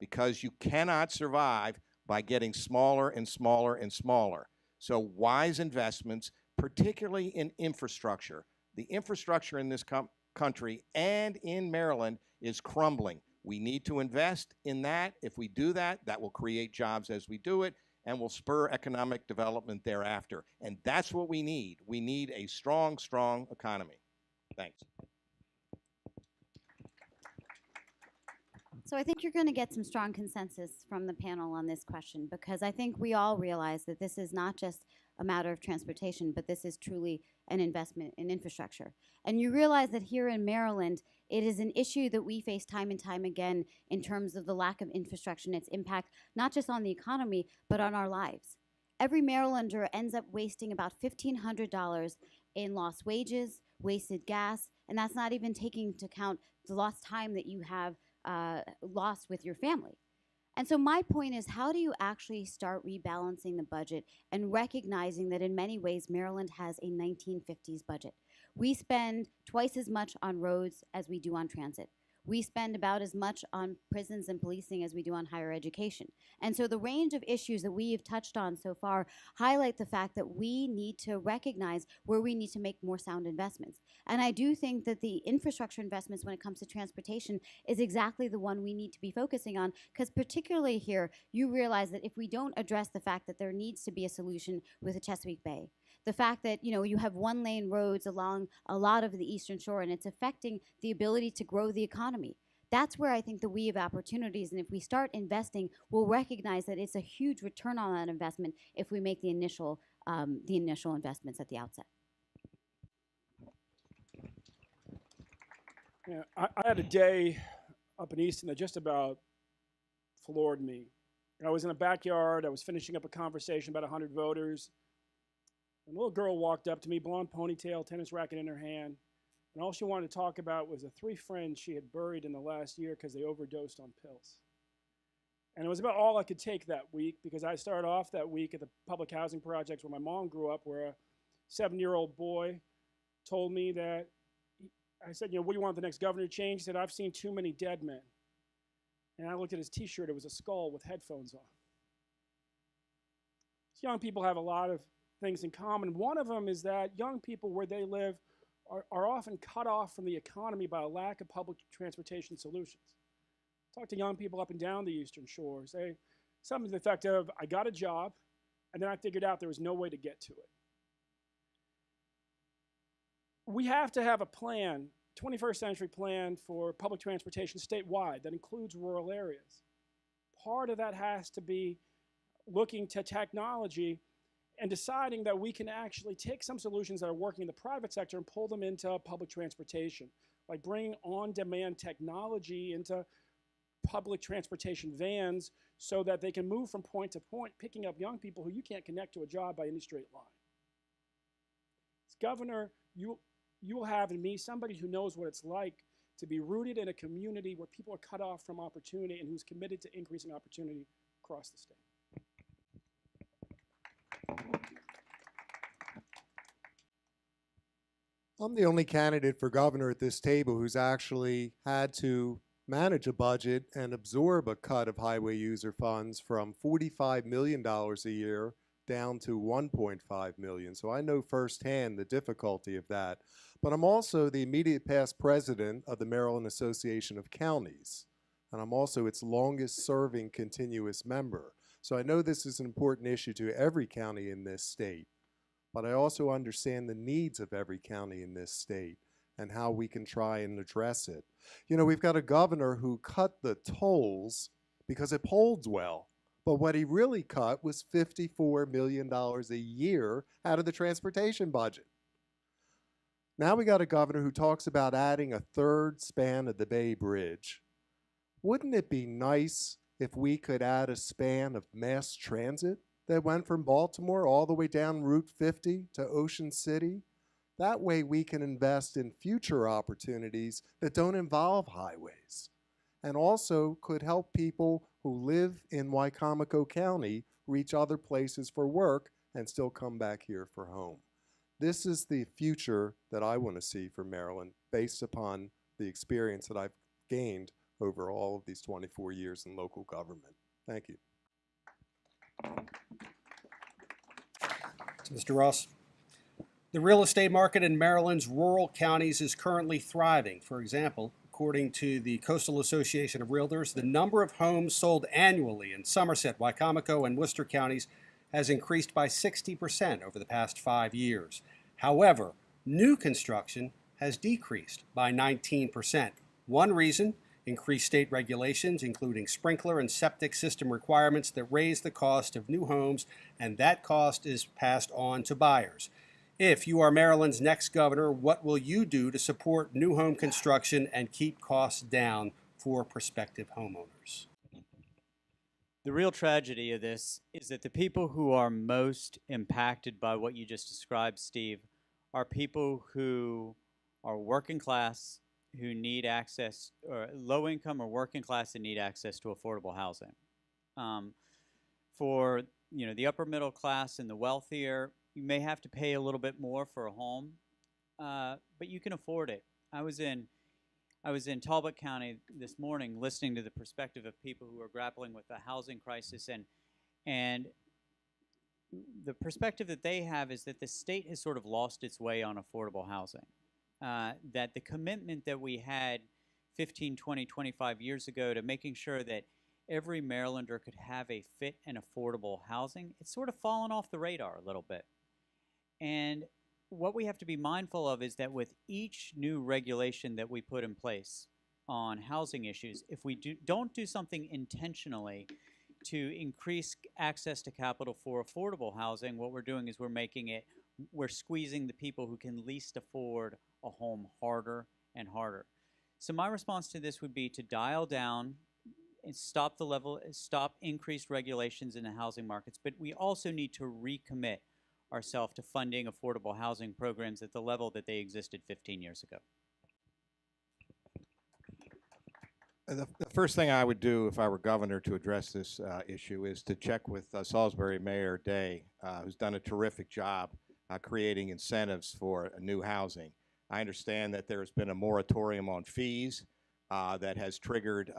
because you cannot survive by getting smaller and smaller and smaller. So wise investments, particularly in infrastructure. The infrastructure in this country and in Maryland is crumbling. We need to invest in that. If we do that, that will create jobs as we do it and will spur economic development thereafter. And that's what we need. We need a strong, strong economy. Thanks. So I think you're going to get some strong consensus from the panel on this question, because I think we all realize that this is not just a matter of transportation, but this is truly an investment in infrastructure. And you realize that here in Maryland, it is an issue that we face time and time again in terms of the lack of infrastructure and its impact, not just on the economy, but on our lives. Every Marylander ends up wasting about $1,500 in lost wages, wasted gas, and that's not even taking into account the lost time that you have lost with your family. And so my point is, how do you actually start rebalancing the budget and recognizing that in many ways Maryland has a 1950s budget? We spend twice as much on roads as we do on transit. We spend about as much on prisons and policing as we do on higher education. And so the range of issues that we have touched on so far highlight the fact that we need to recognize where we need to make more sound investments. And I do think that the infrastructure investments when it comes to transportation is exactly the one we need to be focusing on, because particularly here, you realize that if we don't address the fact that there needs to be a solution with the Chesapeake Bay, the fact that you have one-lane roads along a lot of the Eastern Shore and it's affecting the ability to grow the economy. That's where I think that we have opportunities, and if we start investing, we'll recognize that it's a huge return on that investment if we make the initial investments at the outset. Yeah, I had a day up in Easton that just about floored me. I was in a backyard. I was finishing up a conversation about 100 voters. And a little girl walked up to me, blonde ponytail, tennis racket in her hand, and all she wanted to talk about was the 3 friends she had buried in the last year because they overdosed on pills. And it was about all I could take that week, because I started off that week at the public housing projects where my mom grew up, where a 7-year-old boy told me that, I said, what do you want the next governor to change? He said, I've seen too many dead men. And I looked at his t-shirt, it was a skull with headphones on. So young people have a lot of things in common. One of them is that young people where they live are often cut off from the economy by a lack of public transportation solutions. Talk to young people up and down the Eastern Shore. Say something to the effect of, I got a job, and then I figured out there was no way to get to it. We have to have a plan, 21st century plan for public transportation statewide that includes rural areas. Part of that has to be looking to technology and deciding that we can actually take some solutions that are working in the private sector and pull them into public transportation, like bringing on-demand technology into public transportation vans so that they can move from point to point, picking up young people who you can't connect to a job by any straight line. As governor, you will have in me somebody who knows what it's like to be rooted in a community where people are cut off from opportunity and who's committed to increasing opportunity across the state. I'm the only candidate for governor at this table who's actually had to manage a budget and absorb a cut of highway user funds from $45 million a year down to $1.5 million. So I know firsthand the difficulty of that. But I'm also the immediate past president of the Maryland Association of Counties, and I'm also its longest serving continuous member. So I know this is an important issue to every county in this state, but I also understand the needs of every county in this state and how we can try and address it. We've got a governor who cut the tolls because it polls well, but what he really cut was $54 million a year out of the transportation budget. Now we got a governor who talks about adding a third span of the Bay Bridge. Wouldn't it be nice if we could add a span of mass transit that went from Baltimore all the way down Route 50 to Ocean City? That way we can invest in future opportunities that don't involve highways, and also could help people who live in Wicomico County reach other places for work and still come back here for home. This is the future that I want to see for Maryland based upon the experience that I've gained over all of these 24 years in local government. Thank you. Mr. Ross. The real estate market in Maryland's rural counties is currently thriving. For example, according to the Coastal Association of Realtors, the number of homes sold annually in Somerset, Wicomico, and Worcester counties has increased by 60% over the past 5 years. However, new construction has decreased by 19%. One reason, increased state regulations, including sprinkler and septic system requirements that raise the cost of new homes, and that cost is passed on to buyers. If you are Maryland's next governor, what will you do to support new home construction and keep costs down for prospective homeowners? The real tragedy of this is that the people who are most impacted by what you just described, Steve, are people who are working class, who need access, or low income or working class and need access to affordable housing. For the upper middle class and the wealthier, you may have to pay a little bit more for a home, but you can afford it. I was in Talbot County this morning listening to the perspective of people who are grappling with the housing crisis, and the perspective that they have is that the state has sort of lost its way on affordable housing. That the commitment that we had 15, 20, 25 years ago to making sure that every Marylander could have a fit and affordable housing, it's sort of fallen off the radar a little bit. And what we have to be mindful of is that with each new regulation that we put in place on housing issues, if we don't do something intentionally to increase access to capital for affordable housing, what we're doing is we're squeezing the people who can least afford a home harder and harder. So my response to this would be to dial down and stop increased regulations in the housing markets, but we also need to recommit ourselves to funding affordable housing programs at the level that they existed 15 years ago. The first thing I would do if I were governor to address this issue is to check with Salisbury Mayor Day, who's done a terrific job creating incentives for new housing. I understand that there's been a moratorium on fees that has triggered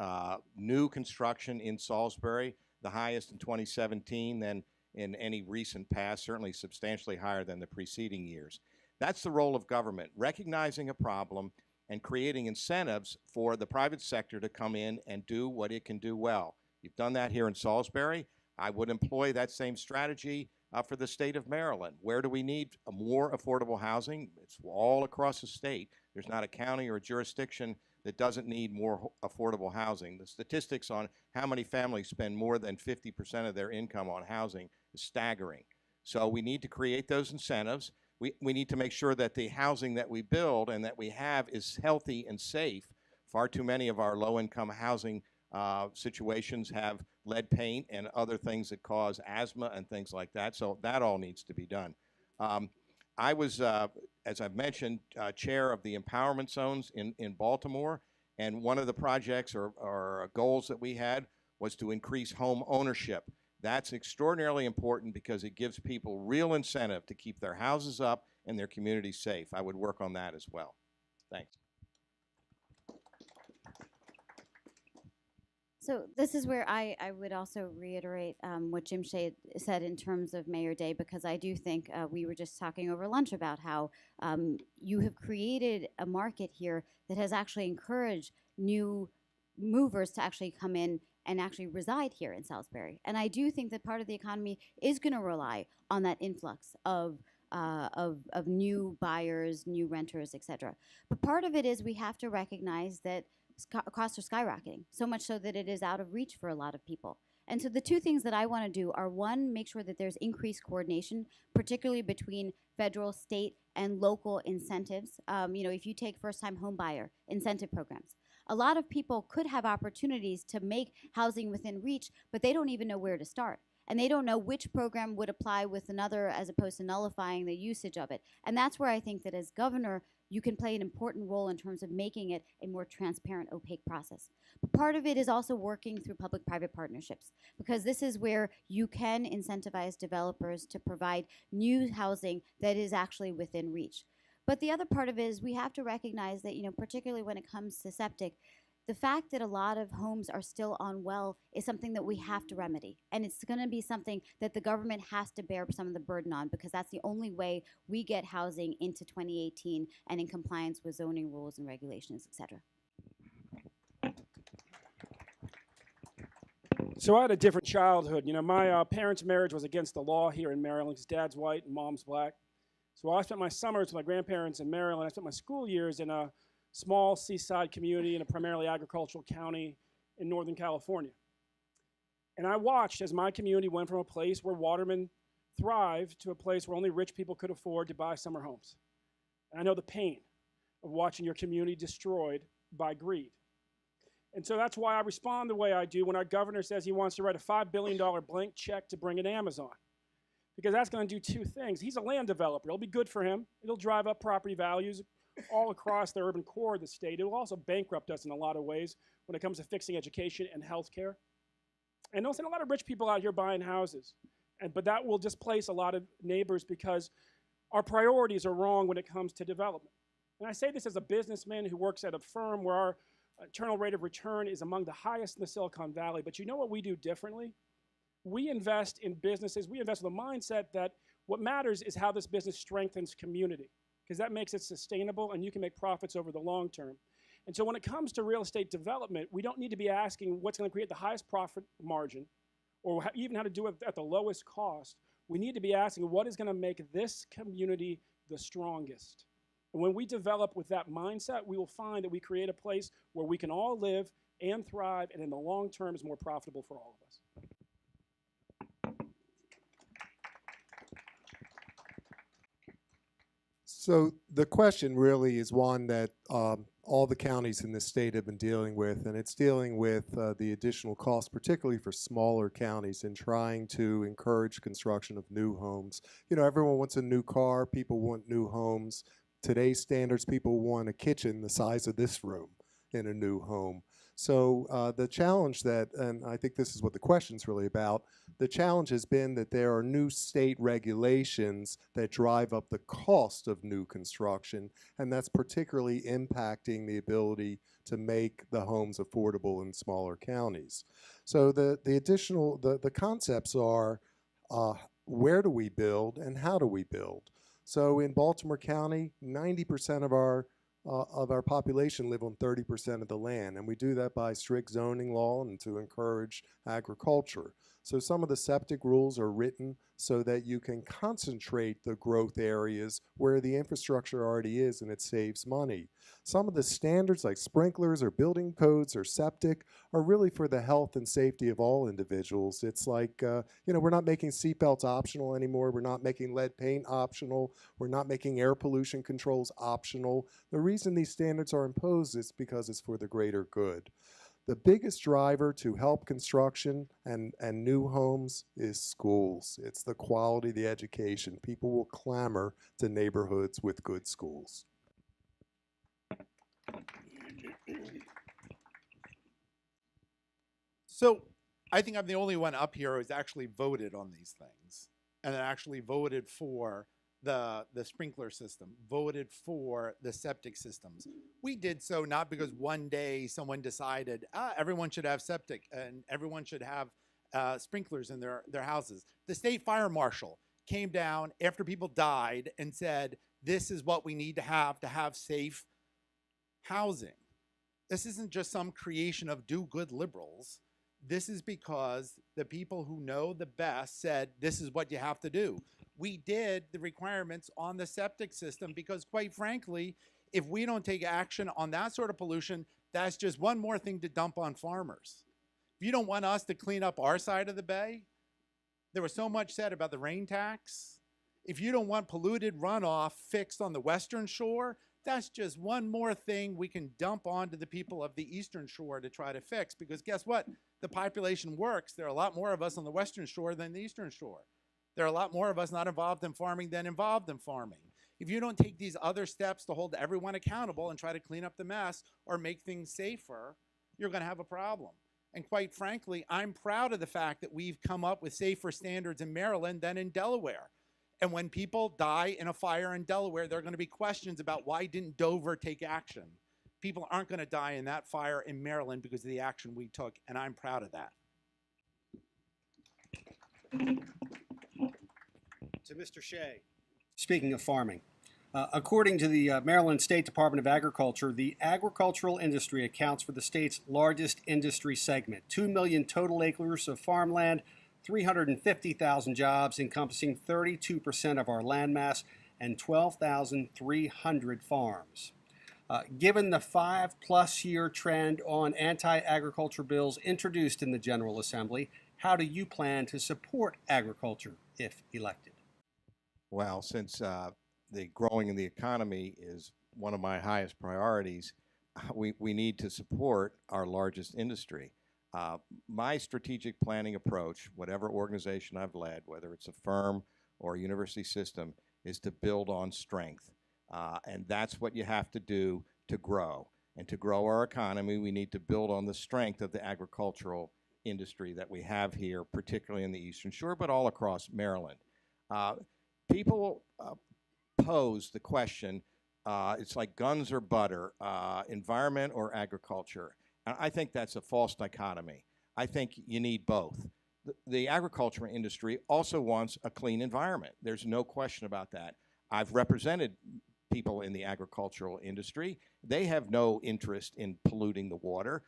new construction in Salisbury, the highest in 2017 than in any recent past, certainly substantially higher than the preceding years. That's the role of government, recognizing a problem and creating incentives for the private sector to come in and do what it can do well. You've done that here in Salisbury. I would employ that same strategy for the state of Maryland. Where do we need more affordable housing? It's all across the state. There's not a county or a jurisdiction that doesn't need more affordable housing. The statistics on how many families spend more than 50% of their income on housing is staggering. So we need to create those incentives. We need to make sure that the housing that we build and that we have is healthy and safe. Far too many of our low-income housing situations have lead paint and other things that cause asthma and things like that, so that all needs to be done. I was, as I've mentioned, chair of the empowerment zones in Baltimore, and one of the projects or goals that we had was to increase home ownership. That's extraordinarily important because it gives people real incentive to keep their houses up and their communities safe. I would work on that as well. Thanks. So this is where I would also reiterate what Jim Shea said in terms of Mayor Day, because I do think we were just talking over lunch about how you have created a market here that has actually encouraged new movers to actually come in and actually reside here in Salisbury. And I do think that part of the economy is going to rely on that influx of new buyers, new renters, et cetera. But part of it is we have to recognize that costs are skyrocketing, so much so that it is out of reach for a lot of people. And so the two things that I want to do are, one, make sure that there's increased coordination, particularly between federal, state, and local incentives. If you take first-time home buyer incentive programs, a lot of people could have opportunities to make housing within reach, but they don't even know where to start. And they don't know which program would apply with another as opposed to nullifying the usage of it. And that's where I think that as governor, you can play an important role in terms of making it a more transparent, opaque process. But part of it is also working through public-private partnerships, because this is where you can incentivize developers to provide new housing that is actually within reach. But the other part of it is we have to recognize that, particularly when it comes to septic, the fact that a lot of homes are still on well is something that we have to remedy. And it's going to be something that the government has to bear some of the burden on, because that's the only way we get housing into 2018 and in compliance with zoning rules and regulations, et cetera. So I had a different childhood. My parents' marriage was against the law here in Maryland because dad's white and mom's black. So I spent my summers with my grandparents in Maryland. I spent my school years in a small seaside community in a primarily agricultural county in Northern California. And I watched as my community went from a place where watermen thrived to a place where only rich people could afford to buy summer homes. And I know the pain of watching your community destroyed by greed. And so that's why I respond the way I do when our governor says he wants to write a $5 billion blank check to bring in Amazon. Because that's going to do two things. He's a land developer. It'll be good for him. It'll drive up property values all across the urban core of the state. It will also bankrupt us in a lot of ways when it comes to fixing education and healthcare. And there's a lot of rich people out here buying houses. But that will displace a lot of neighbors because our priorities are wrong when it comes to development. And I say this as a businessman who works at a firm where our internal rate of return is among the highest in the Silicon Valley. But you know what we do differently? We invest in businesses. We invest with a mindset that what matters is how this business strengthens community, because that makes it sustainable and you can make profits over the long term. And so when it comes to real estate development, we don't need to be asking what's going to create the highest profit margin or even how to do it at the lowest cost. We need to be asking what is going to make this community the strongest. And when we develop with that mindset, we will find that we create a place where we can all live and thrive, and in the long term is more profitable for all of us. So the question really is one that all the counties in the state have been dealing with, and it's dealing with the additional costs, particularly for smaller counties, in trying to encourage construction of new homes. Everyone wants a new car, people want new homes. Today's standards, people want a kitchen the size of this room in a new home. So the challenge and I think this is what the question's really about, the challenge has been that there are new state regulations that drive up the cost of new construction, and that's particularly impacting the ability to make the homes affordable in smaller counties. So the concepts are where do we build and how do we build? So in Baltimore County, 90% of our population live on 30% of the land, and we do that by strict zoning law and to encourage agriculture. So some of the septic rules are written so that you can concentrate the growth areas where the infrastructure already is, and it saves money. Some of the standards like sprinklers or building codes or septic are really for the health and safety of all individuals. It's like, we're not making seatbelts optional anymore. We're not making lead paint optional. We're not making air pollution controls optional. The reason these standards are imposed is because it's for the greater good. The biggest driver to help construction and new homes is schools. It's the quality of the education. People will clamor to neighborhoods with good schools. So I think I'm the only one up here who's actually voted on these things and then actually voted for the sprinkler system, voted for the septic systems. We did so not because one day someone decided everyone should have septic and everyone should have sprinklers in their houses. The state fire marshal came down after people died and said, this is what we need to have safe housing. This isn't just some creation of do-good liberals. This is because the people who know the best said, this is what you have to do. We did the requirements on the septic system because, quite frankly, if we don't take action on that sort of pollution, that's just one more thing to dump on farmers. If you don't want us to clean up our side of the bay, there was so much said about the rain tax. If you don't want polluted runoff fixed on the western shore, that's just one more thing we can dump onto the people of the eastern shore to try to fix, because guess what? The population works. There are a lot more of us on the western shore than the eastern shore. There are a lot more of us not involved in farming than involved in farming. If you don't take these other steps to hold everyone accountable and try to clean up the mess or make things safer, you're going to have a problem. And quite frankly, I'm proud of the fact that we've come up with safer standards in Maryland than in Delaware. And when people die in a fire in Delaware, there are going to be questions about why didn't Dover take action. People aren't going to die in that fire in Maryland because of the action we took, and I'm proud of that. To Mr. Shea. Speaking of farming, according to the Maryland State Department of Agriculture, the agricultural industry accounts for the state's largest industry segment, 2 million total acres of farmland, 350,000 jobs encompassing 32% of our landmass, and 12,300 farms. Given the 5+ year trend on anti-agriculture bills introduced in the General Assembly, how do you plan to support agriculture if elected? Well, since the growing of the economy is one of my highest priorities, we need to support our largest industry. My strategic planning approach, whatever organization I've led, whether it's a firm or a university system, is to build on strength. And that's what you have to do to grow. And to grow our economy, we need to build on the strength of the agricultural industry that we have here, particularly in the Eastern Shore, but all across Maryland. People pose the question, it's like guns or butter, environment or agriculture. And I think that's a false dichotomy. I think you need both. The agriculture industry also wants a clean environment. There's no question about that. I've represented people in the agricultural industry. They have no interest in polluting the water.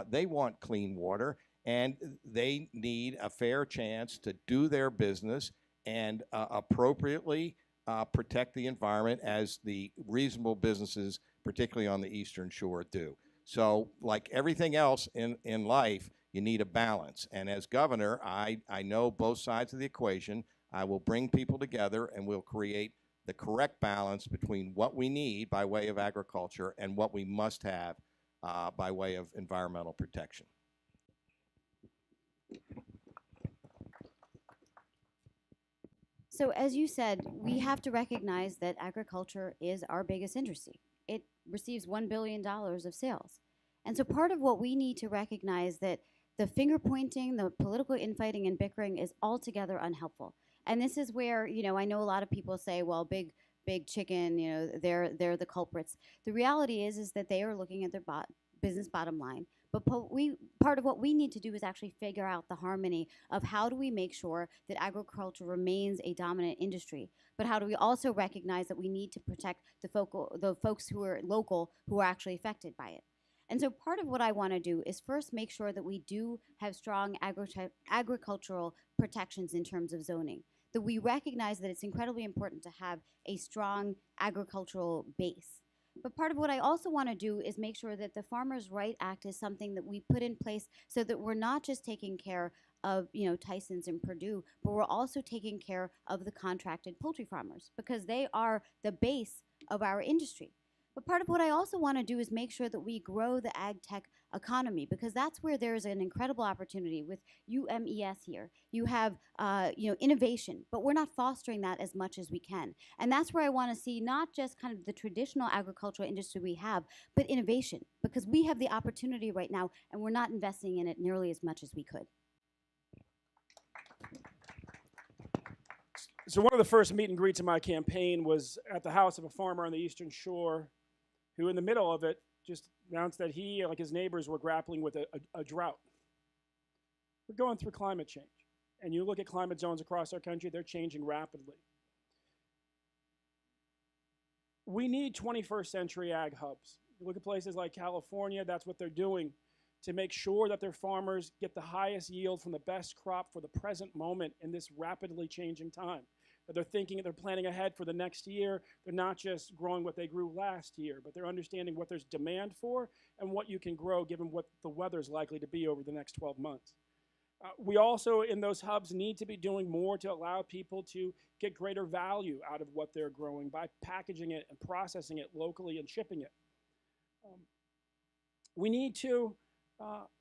They want clean water, and they need a fair chance to do their business and appropriately protect the environment as the reasonable businesses, particularly on the Eastern Shore, do. So like everything else in life, you need a balance. And as governor, I know both sides of the equation. I will bring people together and we'll create the correct balance between what we need by way of agriculture and what we must have by way of environmental protection. So as you said, we have to recognize that agriculture is our biggest industry. It receives $1 billion of sales. And so part of what we need to recognize that the finger pointing, the political infighting and bickering is altogether unhelpful. And this is where, you know, I know a lot of people say, well, big chicken, you know, they're the culprits. The reality is that they are looking at their business bottom line. But part of what we need to do is actually figure out the harmony of how do we make sure that agriculture remains a dominant industry, but how do we also recognize that we need to protect the folks who are local who are actually affected by it. And so part of what I want to do is first make sure that we do have strong agricultural protections in terms of zoning, that we recognize that it's incredibly important to have a strong agricultural base. But part of what I also want to do is make sure that the Farmers' Right Act is something that we put in place so that we're not just taking care of, you know, Tyson's and Purdue, but we're also taking care of the contracted poultry farmers because they are the base of our industry. But part of what I also want to do is make sure that we grow the ag tech economy because that's where there's an incredible opportunity with UMES here. You have innovation, but we're not fostering that as much as we can. And that's where I want to see not just kind of the traditional agricultural industry we have, but innovation because we have the opportunity right now and we're not investing in it nearly as much as we could. So one of the first meet and greets in my campaign was at the house of a farmer on the Eastern Shore who in the middle of it just announced that he, like his neighbors, were grappling with a drought. We're going through climate change. And you look at climate zones across our country, they're changing rapidly. We need 21st century ag hubs. You look at places like California, that's what they're doing to make sure that their farmers get the highest yield from the best crop for the present moment in this rapidly changing time. that they're thinking, they're planning ahead for the next year. They're not just growing what they grew last year, but they're understanding what there's demand for and what you can grow given what the weather's likely to be over the next 12 months. We also, in those hubs, need to be doing more to allow people to get greater value out of what they're growing by packaging it and processing it locally and shipping it. We need to,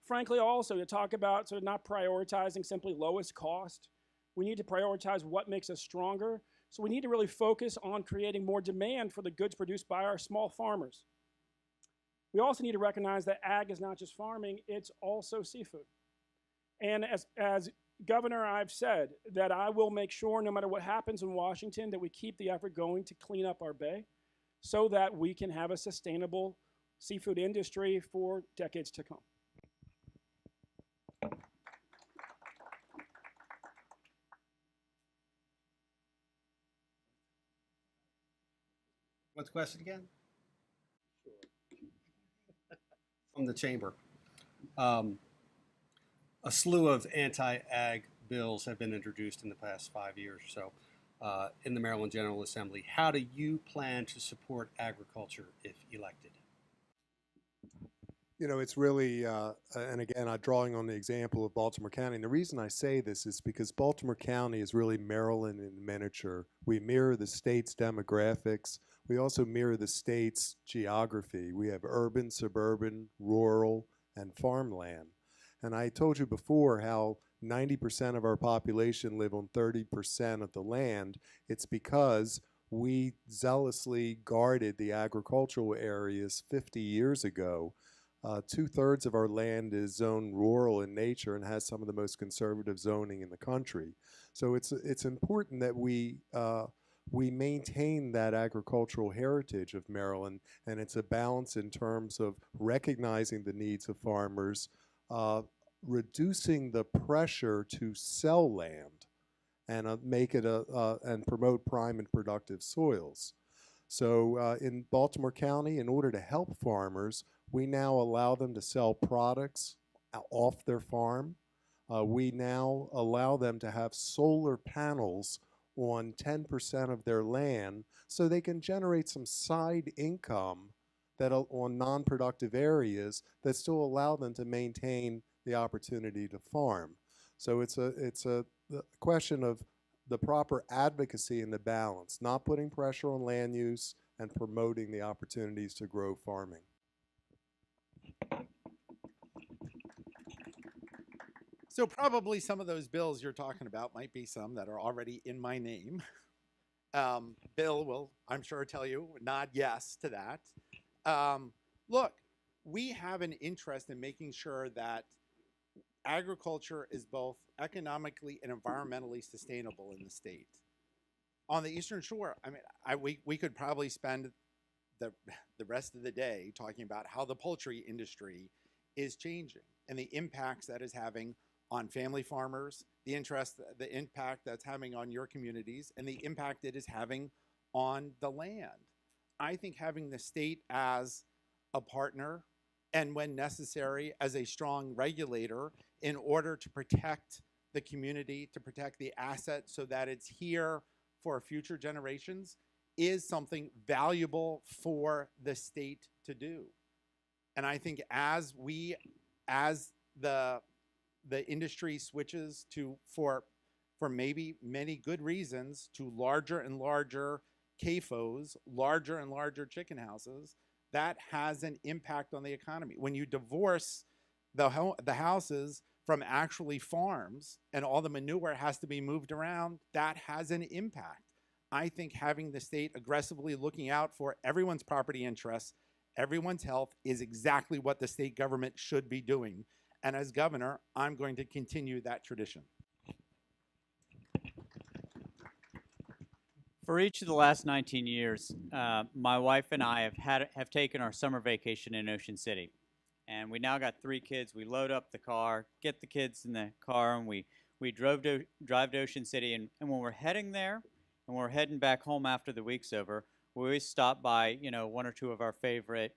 frankly, also to talk about sort of not prioritizing simply lowest cost. We need to prioritize what makes us stronger. So we need to really focus on creating more demand for the goods produced by our small farmers. We also need to recognize that ag is not just farming, it's also seafood. And as governor, I've said that I will make sure, no matter what happens in Washington, that we keep the effort going to clean up our bay so that we can have a sustainable seafood industry for decades to come. What's the question again? From the chamber. A slew of anti-ag bills have been introduced in the past 5 years or so in the Maryland General Assembly. How do you plan to support agriculture if elected? You know, it's really, and again, I'm drawing on the example of Baltimore County. And the reason I say this is because Baltimore County is really Maryland in miniature. We mirror the state's demographics. We also mirror the state's geography. We have urban, suburban, rural, and farmland. And I told you before how 90% of our population live on 30% of the land. It's because we zealously guarded the agricultural areas 50 years ago. 2/3 of our land is zoned rural in nature and has some of the most conservative zoning in the country. So it's important that we maintain that agricultural heritage of Maryland, and it's a balance in terms of recognizing the needs of farmers, reducing the pressure to sell land, and make it and promote prime and productive soils. So in Baltimore County, in order to help farmers, we now allow them to sell products off their farm. We now allow them to have solar panels on 10% of their land so they can generate some side income that on non-productive areas that still allow them to maintain the opportunity to farm. So it's a question of the proper advocacy and the balance, not putting pressure on land use and promoting the opportunities to grow farming. So probably some of those bills you're talking about might be some that are already in my name. Bill will, I'm sure, tell you, nod yes to that. Look, we have an interest in making sure that agriculture is both economically and environmentally sustainable in the state. On the Eastern Shore, I mean, we could probably spend the rest of the day talking about how the poultry industry is changing and the impacts that is having on family farmers, the impact that's having on your communities, and the impact it is having on the land. I think having the state as a partner and, when necessary, as a strong regulator in order to protect the community, to protect the asset so that it's here for future generations is something valuable for the state to do. And I think as the industry switches to, for maybe many good reasons, to larger and larger CAFOs, larger and larger chicken houses, that has an impact on the economy. When you divorce the houses from actually farms and all the manure has to be moved around, that has an impact. I think having the state aggressively looking out for everyone's property interests, everyone's health, is exactly what the state government should be doing. And as governor, I'm going to continue that tradition. For each of the last 19 years, my wife and I have taken our summer vacation in Ocean City. And we now got 3 kids. We load up the car, get the kids in the car, and we drive to Ocean City. And when we're heading there and we're heading back home after the week's over, we always stop by, one or two of our favorite,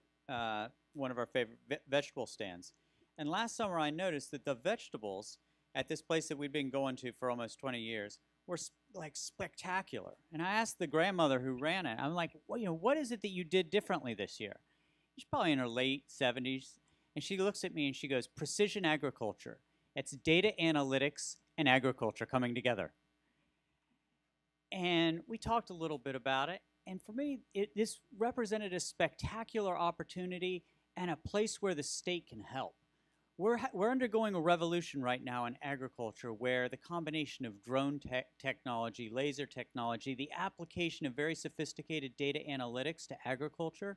vegetable stands. And last summer I noticed that the vegetables at this place that we'd been going to for almost 20 years were like spectacular. And I asked the grandmother who ran it, I'm like, well, what is it that you did differently this year? She's probably in her late 70s. And she looks at me and she goes, precision agriculture. It's data analytics and agriculture coming together. And we talked a little bit about it. And for me, this represented a spectacular opportunity and a place where the state can help. We're undergoing a revolution right now in agriculture where the combination of drone technology, laser technology, the application of very sophisticated data analytics to agriculture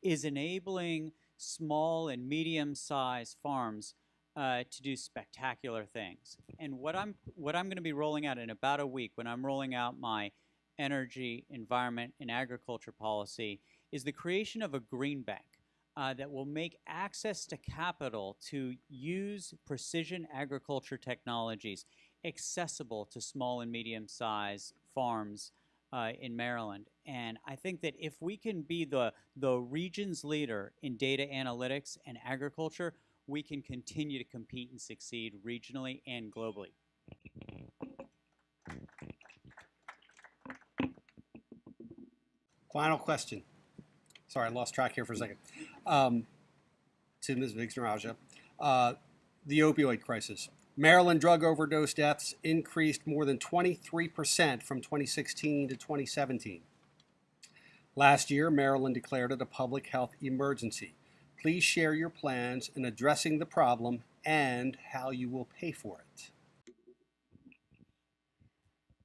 is enabling small and medium-sized farms to do spectacular things. And what I'm going to be rolling out in about a week, when I'm rolling out my energy, environment, and agriculture policy, is the creation of a green bank that will make access to capital to use precision agriculture technologies accessible to small and medium-sized farms in Maryland. And I think that if we can be the region's leader in data analytics and agriculture, we can continue to compete and succeed regionally and globally. Final question. Sorry, I lost track here for a second. To Ms. Vignarajah. The opioid crisis. Maryland drug overdose deaths increased more than 23% from 2016 to 2017. Last year, Maryland declared it a public health emergency. Please share your plans in addressing the problem and how you will pay for it.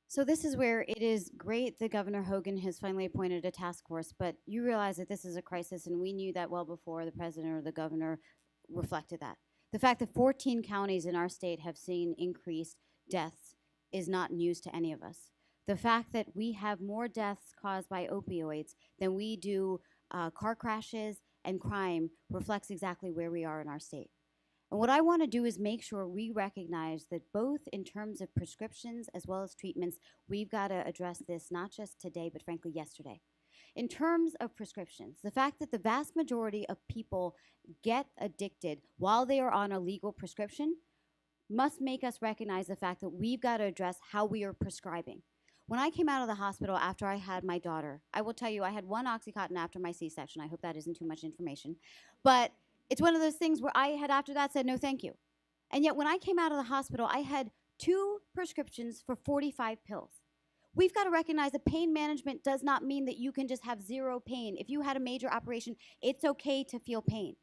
So this is where it is great that Governor Hogan has finally appointed a task force, but you realize that this is a crisis, and we knew that well before the president or the governor reflected that. The fact that 14 counties in our state have seen increased deaths is not news to any of us. The fact that we have more deaths caused by opioids than we do car crashes and crime reflects exactly where we are in our state. And what I want to do is make sure we recognize that both in terms of prescriptions as well as treatments, we've got to address this not just today, but frankly yesterday. In terms of prescriptions, the fact that the vast majority of people get addicted while they are on a legal prescription must make us recognize the fact that we've got to address how we are prescribing. When I came out of the hospital after I had my daughter, I will tell you I had 1 Oxycontin after my C-section. I hope that isn't too much information. But it's one of those things where I had after that said no thank you. And yet when I came out of the hospital, I had 2 prescriptions for 45 pills. We've got to recognize that pain management does not mean that you can just have zero pain. If you had a major operation, it's okay to feel pain.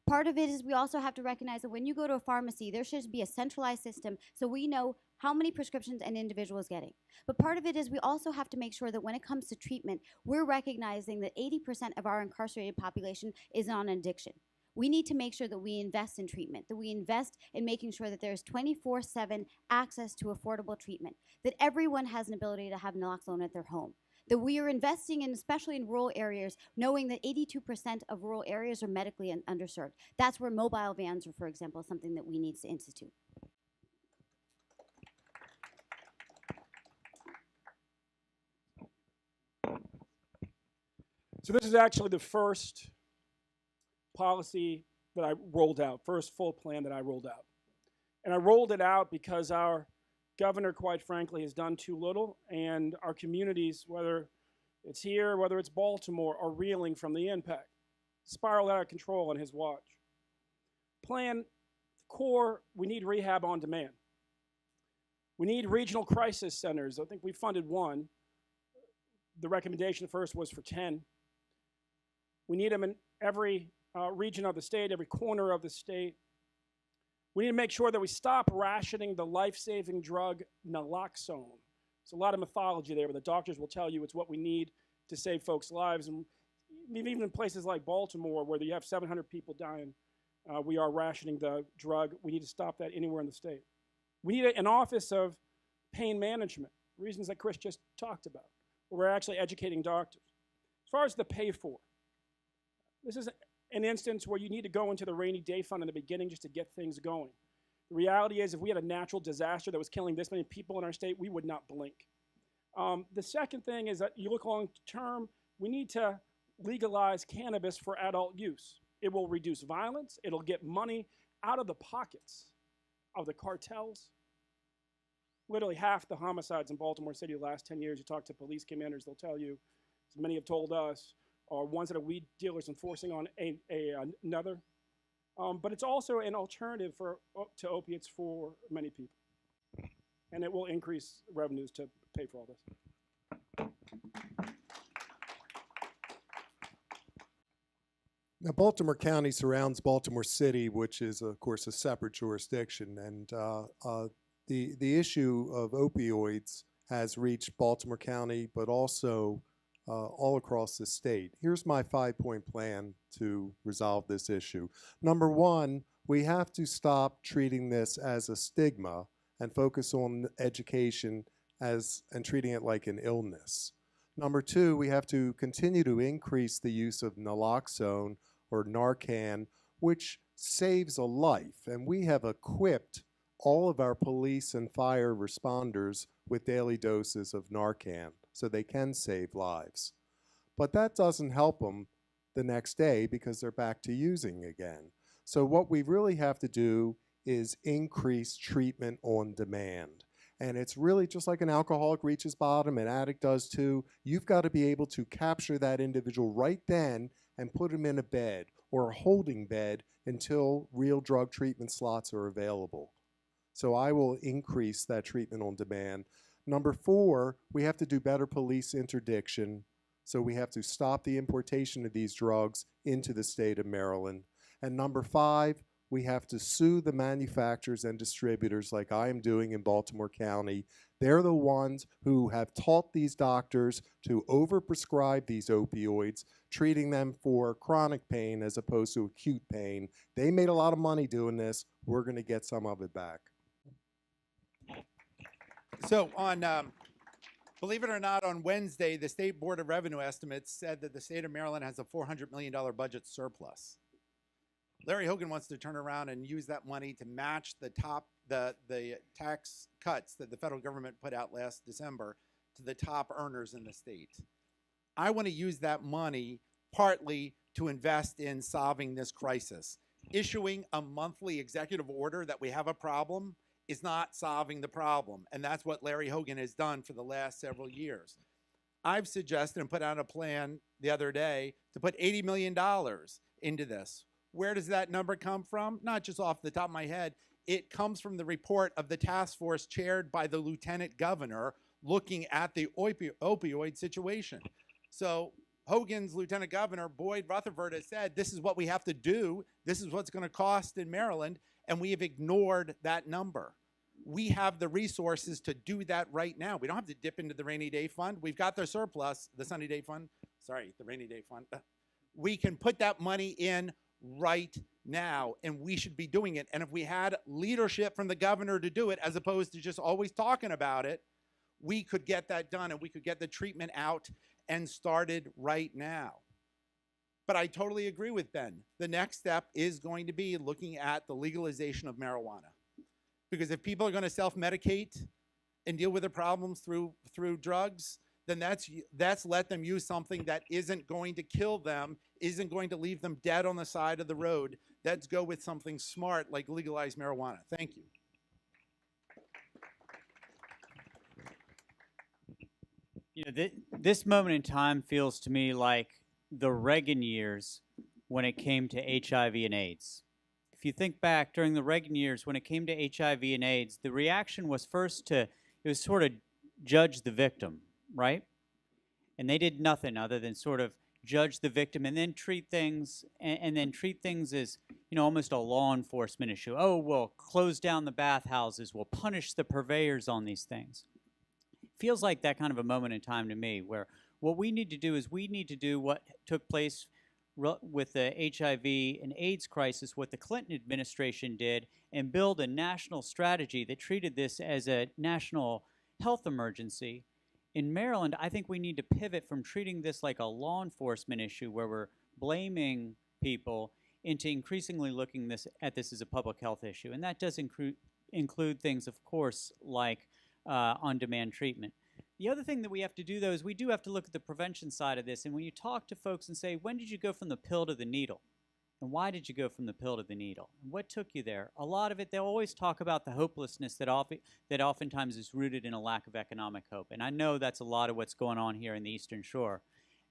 Part of it is we also have to recognize that when you go to a pharmacy, there should be a centralized system so we know how many prescriptions an individual is getting. But part of it is we also have to make sure that when it comes to treatment, we're recognizing that 80% of our incarcerated population is on addiction. We need to make sure that we invest in treatment, that we invest in making sure that there's 24/7 access to affordable treatment, that everyone has an ability to have naloxone at their home, that we are investing in, especially in rural areas, knowing that 82% of rural areas are medically underserved. That's where mobile vans are, for example, something that we need to institute. So this is actually the first policy that I rolled out, first full plan that I rolled out. And I rolled it out because our governor, quite frankly, has done too little, and our communities, whether it's here, whether it's Baltimore, are reeling from the impact. Spiraled out of control on his watch. Plan core, we need rehab on demand. We need regional crisis centers. I think we funded 1. The recommendation first was for 10. We need them in every region of the state, every corner of the state. We need to make sure that we stop rationing the life-saving drug naloxone. There's a lot of mythology there, but the doctors will tell you it's what we need to save folks' lives. And even in places like Baltimore, where you have 700 people dying, we are rationing the drug. We need to stop that anywhere in the state. We need an office of pain management, reasons that Chris just talked about, where we're actually educating doctors. As far as the pay for, this is an instance where you need to go into the rainy day fund in the beginning just to get things going. The reality is if we had a natural disaster that was killing this many people in our state, we would not blink. The second thing is that you look long term, we need to legalize cannabis for adult use. It will reduce violence. It'll get money out of the pockets of the cartels. literally half the homicides in Baltimore City the last 10 years, you talk to police commanders, they'll tell you, as many have told us, are ones that are weed dealers enforcing on another. But it's also an alternative to opiates for many people. And it will increase revenues to pay for all this. Now, Baltimore County surrounds Baltimore City, which is, of course, a separate jurisdiction. And the issue of opioids has reached Baltimore County, but also all across the state. Here's my 5-point plan to resolve this issue. Number one, we have to stop treating this as a stigma and focus on education and treating it like an illness. Number two, we have to continue to increase the use of naloxone or Narcan, which saves a life. And we have equipped all of our police and fire responders with daily doses of Narcan so they can save lives. But that doesn't help them the next day because they're back to using again. So what we really have to do is increase treatment on demand. And it's really just like an alcoholic reaches bottom, an addict does too. You've got to be able to capture that individual right then and put them in a bed or a holding bed until real drug treatment slots are available. So I will increase that treatment on demand. Number four, we have to do better police interdiction. So we have to stop the importation of these drugs into the state of Maryland. And number five, we have to sue the manufacturers and distributors like I am doing in Baltimore County. They're the ones who have taught these doctors to overprescribe these opioids, treating them for chronic pain as opposed to acute pain. They made a lot of money doing this. We're going to get some of it back. So on, believe it or not, on Wednesday, the State Board of Revenue Estimates said that the state of Maryland has a $400 million budget surplus. Larry Hogan wants to turn around and use that money to match the tax cuts that the federal government put out last December to the top earners in the state. I want to use that money partly to invest in solving this crisis. Issuing a monthly executive order that we have a problem is not solving the problem, and that's what Larry Hogan has done for the last several years. I've suggested and put out a plan the other day to put $80 million into this. Where does that number come from? Not just off the top of my head. It comes from the report of the task force chaired by the lieutenant governor looking at the opioid situation. So Hogan's lieutenant governor, Boyd Rutherford, has said, this is what we have to do. This is what's going to cost in Maryland. And we have ignored that number. We have the resources to do that right now. We don't have to dip into the rainy day fund. We've got the surplus, the sunny day fund. Sorry, the rainy day fund. We can put that money in right now, and we should be doing it. And if we had leadership from the governor to do it, as opposed to just always talking about it, we could get that done, and we could get the treatment out and started right now. But I totally agree with Ben. The next step is going to be looking at the legalization of marijuana. Because if people are going to self-medicate and deal with their problems through drugs, then that's let them use something that isn't going to kill them, isn't going to leave them dead on the side of the road. Let's go with something smart like legalized marijuana. Thank you. You know, this moment in time feels to me like the Reagan years when it came to HIV and AIDS. If you think back during the Reagan years when it came to HIV and AIDS, the reaction was first to, it was sort of judge the victim, right? And they did nothing other than sort of judge the victim and then treat things as, you know, almost a law enforcement issue. Oh, we'll close down the bathhouses, we'll punish the purveyors on these things. It feels like that kind of a moment in time to me where what we need to do is we need to do what took place with the HIV and AIDS crisis, what the Clinton administration did, and build a national strategy that treated this as a national health emergency. In Maryland, I think we need to pivot from treating this like a law enforcement issue where we're blaming people into increasingly looking at this as a public health issue. And that does include things, of course, like on-demand treatment. The other thing that we have to do, though, is we do have to look at the prevention side of this. And when you talk to folks and say, when did you go from the pill to the needle? And why did you go from the pill to the needle? And what took you there? A lot of it, they'll always talk about the hopelessness that oftentimes is rooted in a lack of economic hope. And I know that's a lot of what's going on here in the Eastern Shore.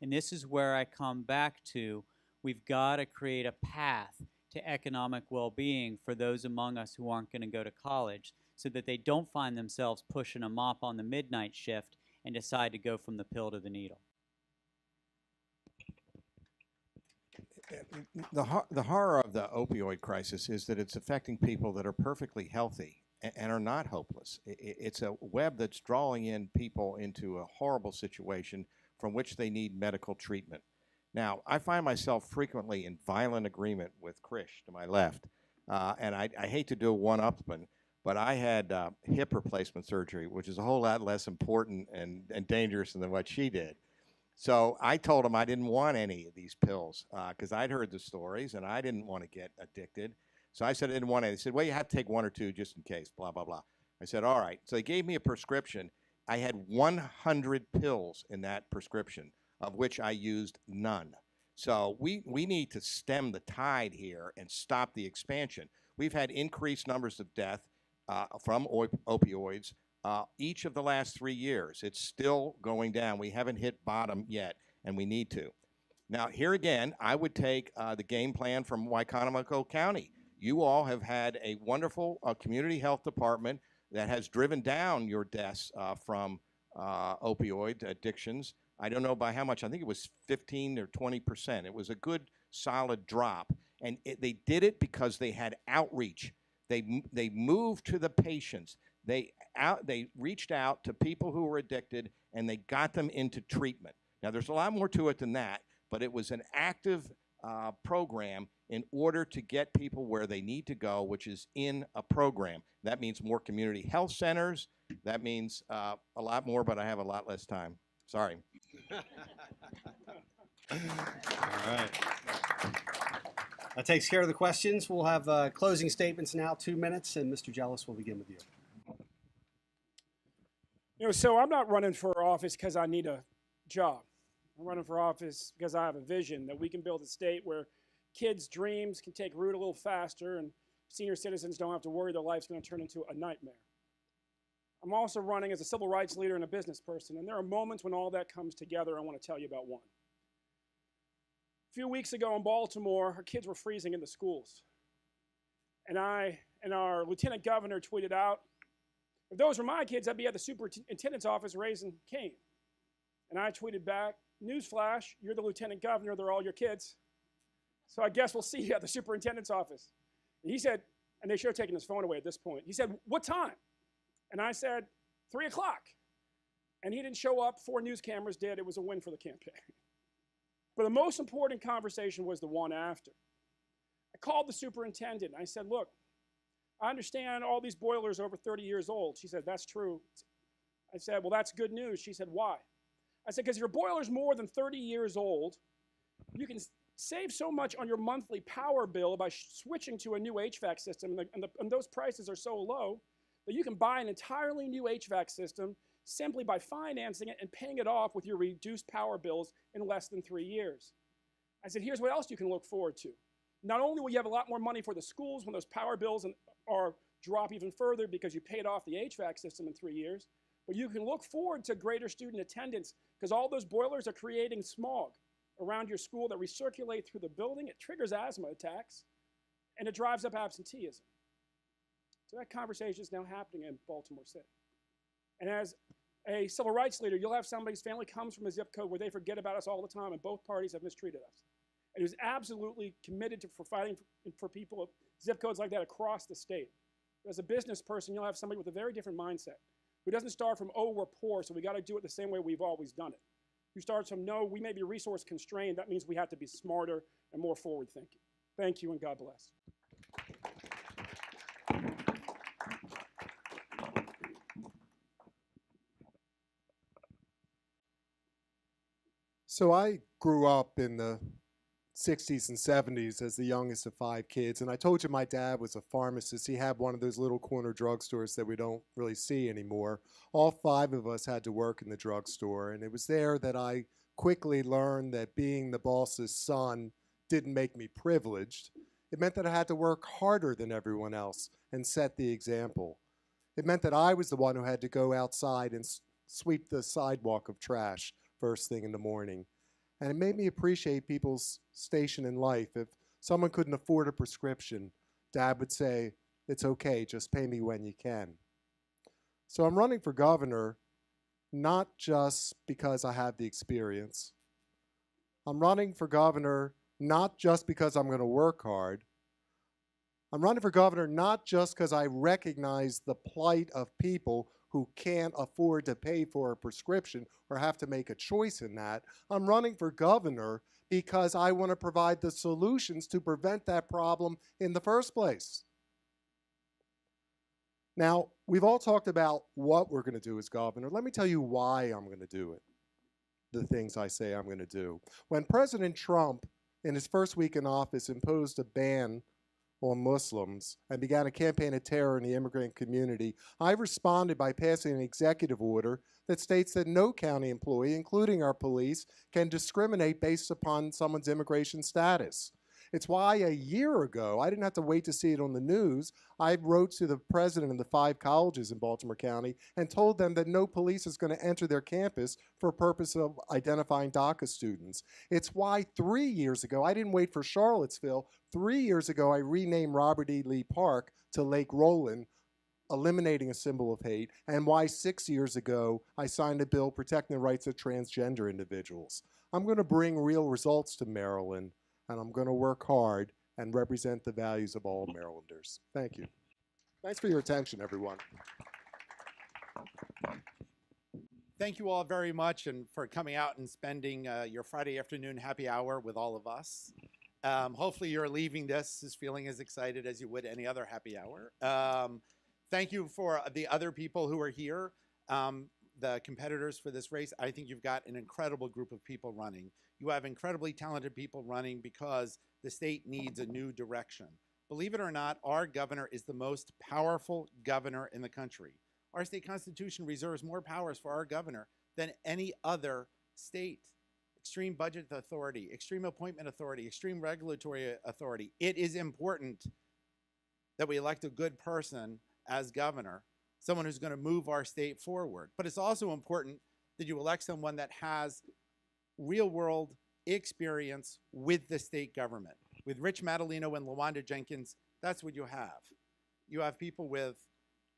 And this is where I come back to, we've got to create a path to economic well-being for those among us who aren't going to go to college, so that they don't find themselves pushing a mop on the midnight shift and decide to go from the pill to the needle. The horror of the opioid crisis is that it's affecting people that are perfectly healthy and are not hopeless. It's a web that's drawing in people into a horrible situation from which they need medical treatment. Now, I find myself frequently in violent agreement with Krish to my left, and I hate to do a one-upman, but I had hip replacement surgery, which is a whole lot less important and dangerous than what she did. So I told him I didn't want any of these pills because I'd heard the stories and I didn't want to get addicted. So I said I didn't want any. They said, well, you have to take one or two just in case, blah, blah, blah. I said, all right. So they gave me a prescription. I had 100 pills in that prescription, of which I used none. So we need to stem the tide here and stop the expansion. We've had increased numbers of death from opioids each of the last 3 years. It's still going down. We haven't hit bottom yet, and we need to. Now, here again, I would take the game plan from Wicomico County. You all have had a wonderful community health department that has driven down your deaths from opioid addictions. I don't know by how much. I think it was 15 or 20%. It was a good, solid drop. And they did it because they had outreach. They moved to the patients. They reached out to people who were addicted, and they got them into treatment. Now, there's a lot more to it than that, but it was an active program in order to get people where they need to go, which is in a program. That means more community health centers. That means a lot more, but I have a lot less time. Sorry. All right. That takes care of the questions. We'll have closing statements now, 2 minutes, and Mr. Jealous will begin with you. So I'm not running for office because I need a job. I'm running for office because I have a vision that we can build a state where kids' dreams can take root a little faster and senior citizens don't have to worry their life's going to turn into a nightmare. I'm also running as a civil rights leader and a business person, and there are moments when all that comes together. I want to tell you about one. A few weeks ago in Baltimore, our kids were freezing in the schools. And our lieutenant governor tweeted out, if those were my kids, I'd be at the superintendent's office raising Cain. And I tweeted back, newsflash, you're the lieutenant governor, they're all your kids. So I guess we'll see you at the superintendent's office. And he said, and they should have taken his phone away at this point. He said, what time? And I said, 3 o'clock. And he didn't show up. 4 news cameras did. It was a win for the campaign. But the most important conversation was the one after. I called the superintendent. And I said, look, I understand all these boilers are over 30 years old. She said, that's true. I said, well, that's good news. She said, why? I said, because if your boiler's more than 30 years old, you can save so much on your monthly power bill by switching to a new HVAC system. And those prices are so low that you can buy an entirely new HVAC system simply by financing it and paying it off with your reduced power bills in less than 3 years. I said, here's what else you can look forward to. Not only will you have a lot more money for the schools when those power bills drop even further because you paid off the HVAC system in 3 years, but you can look forward to greater student attendance because all those boilers are creating smog around your school that recirculate through the building. It triggers asthma attacks, and it drives up absenteeism. So that conversation is now happening in Baltimore City. And as a civil rights leader, you'll have somebody's family comes from a zip code where they forget about us all the time, and both parties have mistreated us. And who's absolutely committed for fighting for people of zip codes like that across the state. But as a business person, you'll have somebody with a very different mindset, who doesn't start from, oh, we're poor, so we got to do it the same way we've always done it. Who starts from, no, we may be resource constrained. That means we have to be smarter and more forward thinking. Thank you, and God bless. So I grew up in the 60s and 70s as the youngest of 5 kids, and I told you my dad was a pharmacist. He had one of those little corner drugstores that we don't really see anymore. All 5 of us had to work in the drugstore, and it was there that I quickly learned that being the boss's son didn't make me privileged. It meant that I had to work harder than everyone else and set the example. It meant that I was the one who had to go outside and sweep the sidewalk of trash first thing in the morning. And it made me appreciate people's station in life. If someone couldn't afford a prescription, Dad would say, "It's okay, just pay me when you can." So I'm running for governor not just because I have the experience. I'm running for governor not just because I'm going to work hard. I'm running for governor not just because I recognize the plight of people who can't afford to pay for a prescription or have to make a choice in that. I'm running for governor because I want to provide the solutions to prevent that problem in the first place. Now, we've all talked about what we're going to do as governor. Let me tell you why I'm going to do it, the things I say I'm going to do. When President Trump, in his first week in office, imposed a ban on Muslims and began a campaign of terror in the immigrant community, I responded by passing an executive order that states that no county employee, including our police, can discriminate based upon someone's immigration status. It's why a year ago, I didn't have to wait to see it on the news, I wrote to the president of the 5 colleges in Baltimore County and told them that no police is going to enter their campus for purpose of identifying DACA students. It's why 3 years ago, I didn't wait for Charlottesville, 3 years ago I renamed Robert E. Lee Park to Lake Roland, eliminating a symbol of hate, and why 6 years ago I signed a bill protecting the rights of transgender individuals. I'm going to bring real results to Maryland, and I'm going to work hard and represent the values of all Marylanders. Thank you. Thanks for your attention, everyone. Thank you all very much and for coming out and spending your Friday afternoon happy hour with all of us. Hopefully you're leaving this as feeling as excited as you would any other happy hour. Thank you for the other people who are here, the competitors for this race. I think you've got an incredible group of people running. You have incredibly talented people running because the state needs a new direction. Believe it or not, our governor is the most powerful governor in the country. Our state constitution reserves more powers for our governor than any other state. Extreme budget authority, extreme appointment authority, extreme regulatory authority. It is important that we elect a good person as governor, someone who's going to move our state forward. But it's also important that you elect someone that has real-world experience with the state government. With Rich Madalino and LaWanda Jenkins, that's what you have. You have people with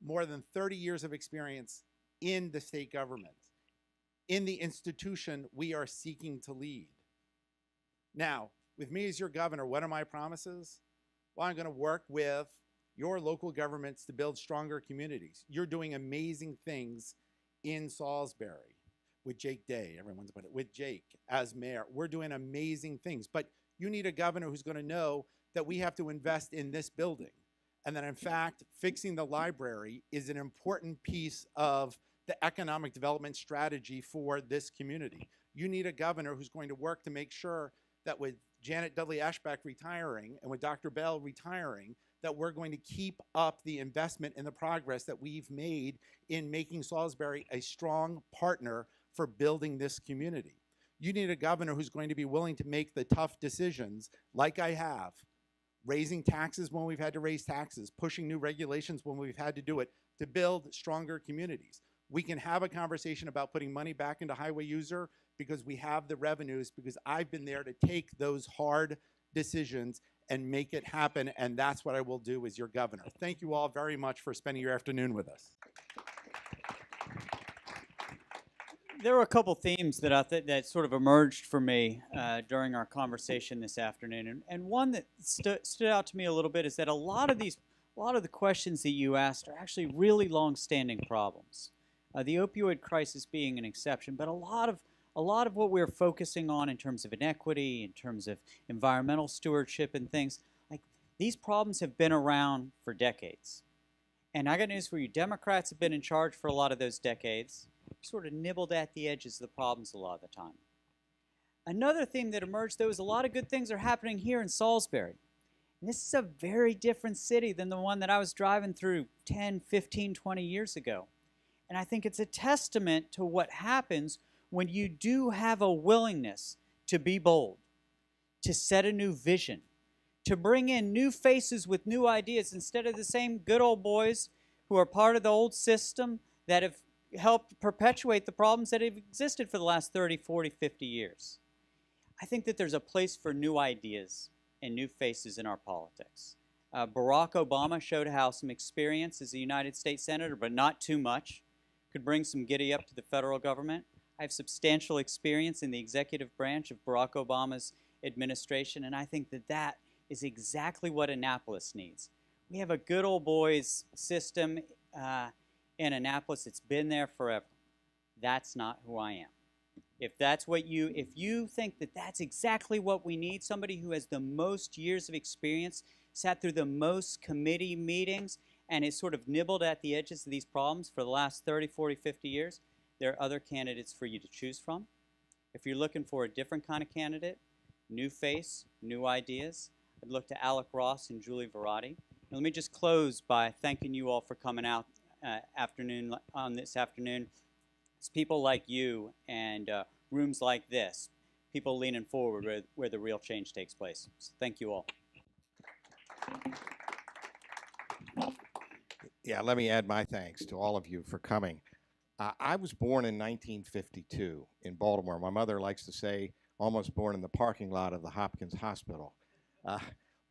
more than 30 years of experience in the state government, in the institution we are seeking to lead. Now, with me as your governor, what are my promises? Well, I'm going to work with your local governments to build stronger communities. You're doing amazing things in Salisbury with Jake Day, everyone's about it, with Jake as mayor. We're doing amazing things, but you need a governor who's going to know that we have to invest in this building and that in fact, fixing the library is an important piece of the economic development strategy for this community. You need a governor who's going to work to make sure that with Janet Dudley Ashback retiring and with Dr. Bell retiring, that we're going to keep up the investment and the progress that we've made in making Salisbury a strong partner for building this community. You need a governor who's going to be willing to make the tough decisions like I have, raising taxes when we've had to raise taxes, pushing new regulations when we've had to do it, to build stronger communities. We can have a conversation about putting money back into highway user because we have the revenues, because I've been there to take those hard decisions and make it happen, and that's what I will do as your governor. Thank you all very much for spending your afternoon with us. There were a couple themes that that sort of emerged for me during our conversation this afternoon, and one that stood out to me a little bit is that a lot of the questions that you asked are actually really long-standing problems. The opioid crisis being an exception, but a lot of what we're focusing on in terms of inequity, in terms of environmental stewardship and things, like these problems have been around for decades. And I got news for you, Democrats have been in charge for a lot of those decades, sort of nibbled at the edges of the problems a lot of the time. Another theme that emerged, though, is a lot of good things are happening here in Salisbury. And this is a very different city than the one that I was driving through 10, 15, 20 years ago. And I think it's a testament to what happens when you do have a willingness to be bold, to set a new vision, to bring in new faces with new ideas instead of the same good old boys who are part of the old system that have helped perpetuate the problems that have existed for the last 30, 40, 50 years. I think that there's a place for new ideas and new faces in our politics. Barack Obama showed how some experience as a United States Senator, but not too much, could bring some giddy up to the federal government. I have substantial experience in the executive branch of Barack Obama's administration, and I think that that is exactly what Annapolis needs. We have a good old boys system in Annapolis. It's been there forever. That's not who I am. If you think that that's exactly what we need, somebody who has the most years of experience, sat through the most committee meetings, and is sort of nibbled at the edges of these problems for the last 30, 40, 50 years, there are other candidates for you to choose from. If you're looking for a different kind of candidate, new face, new ideas, I'd look to Alec Ross and Julie Verratti. Now, let me just close by thanking you all for coming out this afternoon. It's people like you and rooms like this, people leaning forward where the real change takes place. So thank you all. Yeah, let me add my thanks to all of you for coming. I was born in 1952 in Baltimore. My mother likes to say almost born in the parking lot of the Hopkins Hospital.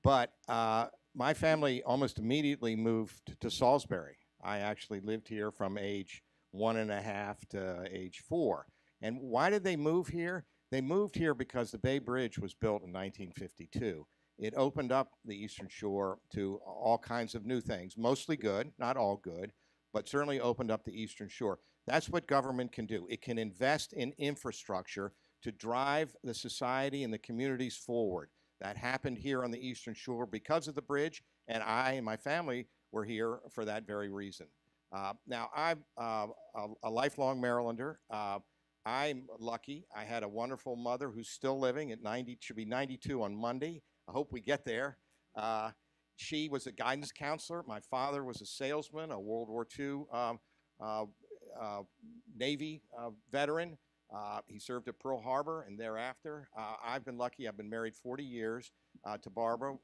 But my family almost immediately moved to Salisbury. I actually lived here from age 1.5 to age 4. And why did they move here? They moved here because the Bay Bridge was built in 1952. It opened up the Eastern Shore to all kinds of new things, mostly good, not all good, but certainly opened up the Eastern Shore. That's what government can do. It can invest in infrastructure to drive the society and the communities forward. That happened here on the Eastern Shore because of the bridge, and I and my family were here for that very reason. Now, I'm a lifelong Marylander. I'm lucky. I had a wonderful mother who's still living at 90, should be 92 on Monday. I hope we get there. She was a guidance counselor. My father was a salesman, a World War II Navy veteran. He served at Pearl Harbor and thereafter. I've been lucky. I've been married 40 years to Barbara,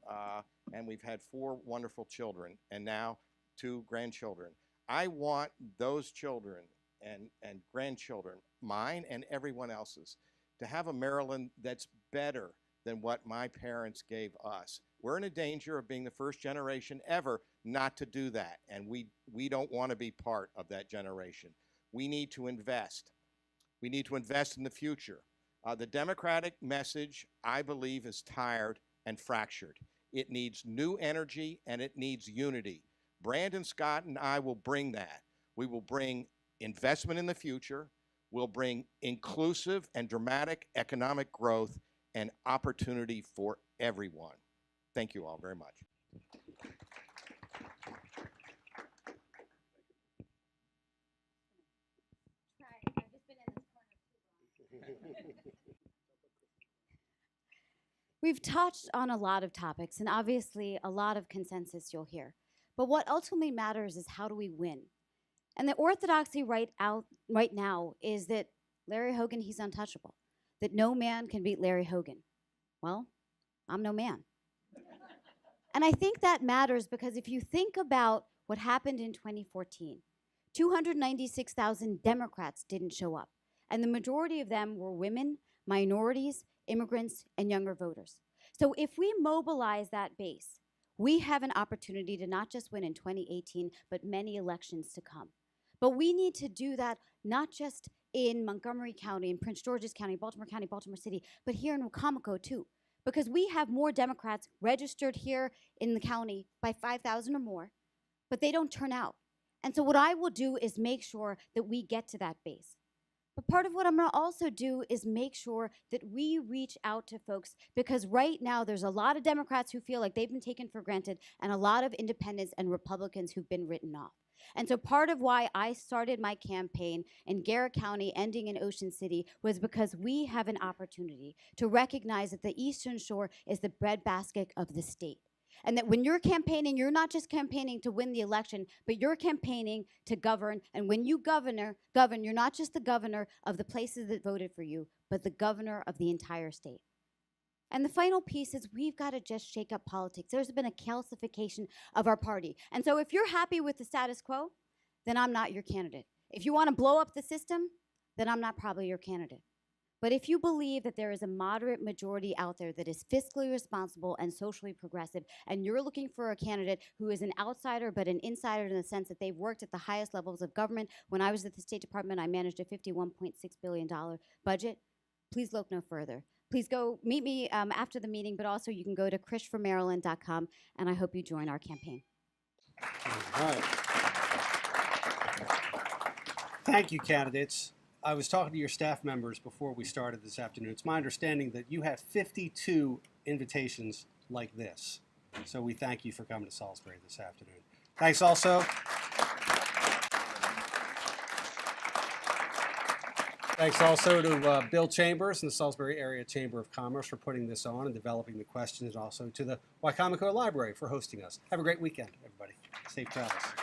and we've had 4 wonderful children and now 2 grandchildren. I want those children and grandchildren, mine and everyone else's, to have a Maryland that's better than what my parents gave us. We're in a danger of being the first generation ever not to do that, and we don't want to be part of that generation. We need to invest. We need to invest in the future. The Democratic message, I believe, is tired and fractured. It needs new energy and it needs unity. Brandon Scott and I will bring that. We will bring investment in the future. We'll bring inclusive and dramatic economic growth and opportunity for everyone. Thank you all very much. We've touched on a lot of topics and obviously a lot of consensus you'll hear. But what ultimately matters is how do we win? And the orthodoxy right now is that Larry Hogan, he's untouchable. That no man can beat Larry Hogan. Well, I'm no man. And I think that matters because if you think about what happened in 2014, 296,000 Democrats didn't show up. And the majority of them were women, minorities, immigrants, and younger voters. So if we mobilize that base, we have an opportunity to not just win in 2018, but many elections to come. But we need to do that not just in Montgomery County, in Prince George's County, Baltimore City, but here in Wicomico too. Because we have more Democrats registered here in the county by 5,000 or more, but they don't turn out. And so what I will do is make sure that we get to that base. But part of what I'm going to also do is make sure that we reach out to folks because right now there's a lot of Democrats who feel like they've been taken for granted and a lot of independents and Republicans who've been written off. And so part of why I started my campaign in Garrett County, ending in Ocean City, was because we have an opportunity to recognize that the Eastern Shore is the breadbasket of the state. And that when you're campaigning, you're not just campaigning to win the election, but you're campaigning to govern. And when you govern, you're not just the governor of the places that voted for you, but the governor of the entire state. And the final piece is we've got to just shake up politics. There's been a calcification of our party. And so if you're happy with the status quo, then I'm not your candidate. If you want to blow up the system, then I'm not probably your candidate. But if you believe that there is a moderate majority out there that is fiscally responsible and socially progressive, and you're looking for a candidate who is an outsider but an insider in the sense that they've worked at the highest levels of government, when I was at the State Department, I managed a $51.6 billion budget, please look no further. Please go meet me after the meeting, but also you can go to krishformaryland.com, and I hope you join our campaign. All right. Thank you, candidates. I was talking to your staff members before we started this afternoon. It's my understanding that you have 52 invitations like this. So we thank you for coming to Salisbury this afternoon. Thanks also. Thanks also to Bill Chambers and the Salisbury Area Chamber of Commerce for putting this on and developing the questions, and also to the Wicomico Library for hosting us. Have a great weekend, everybody. Safe travels.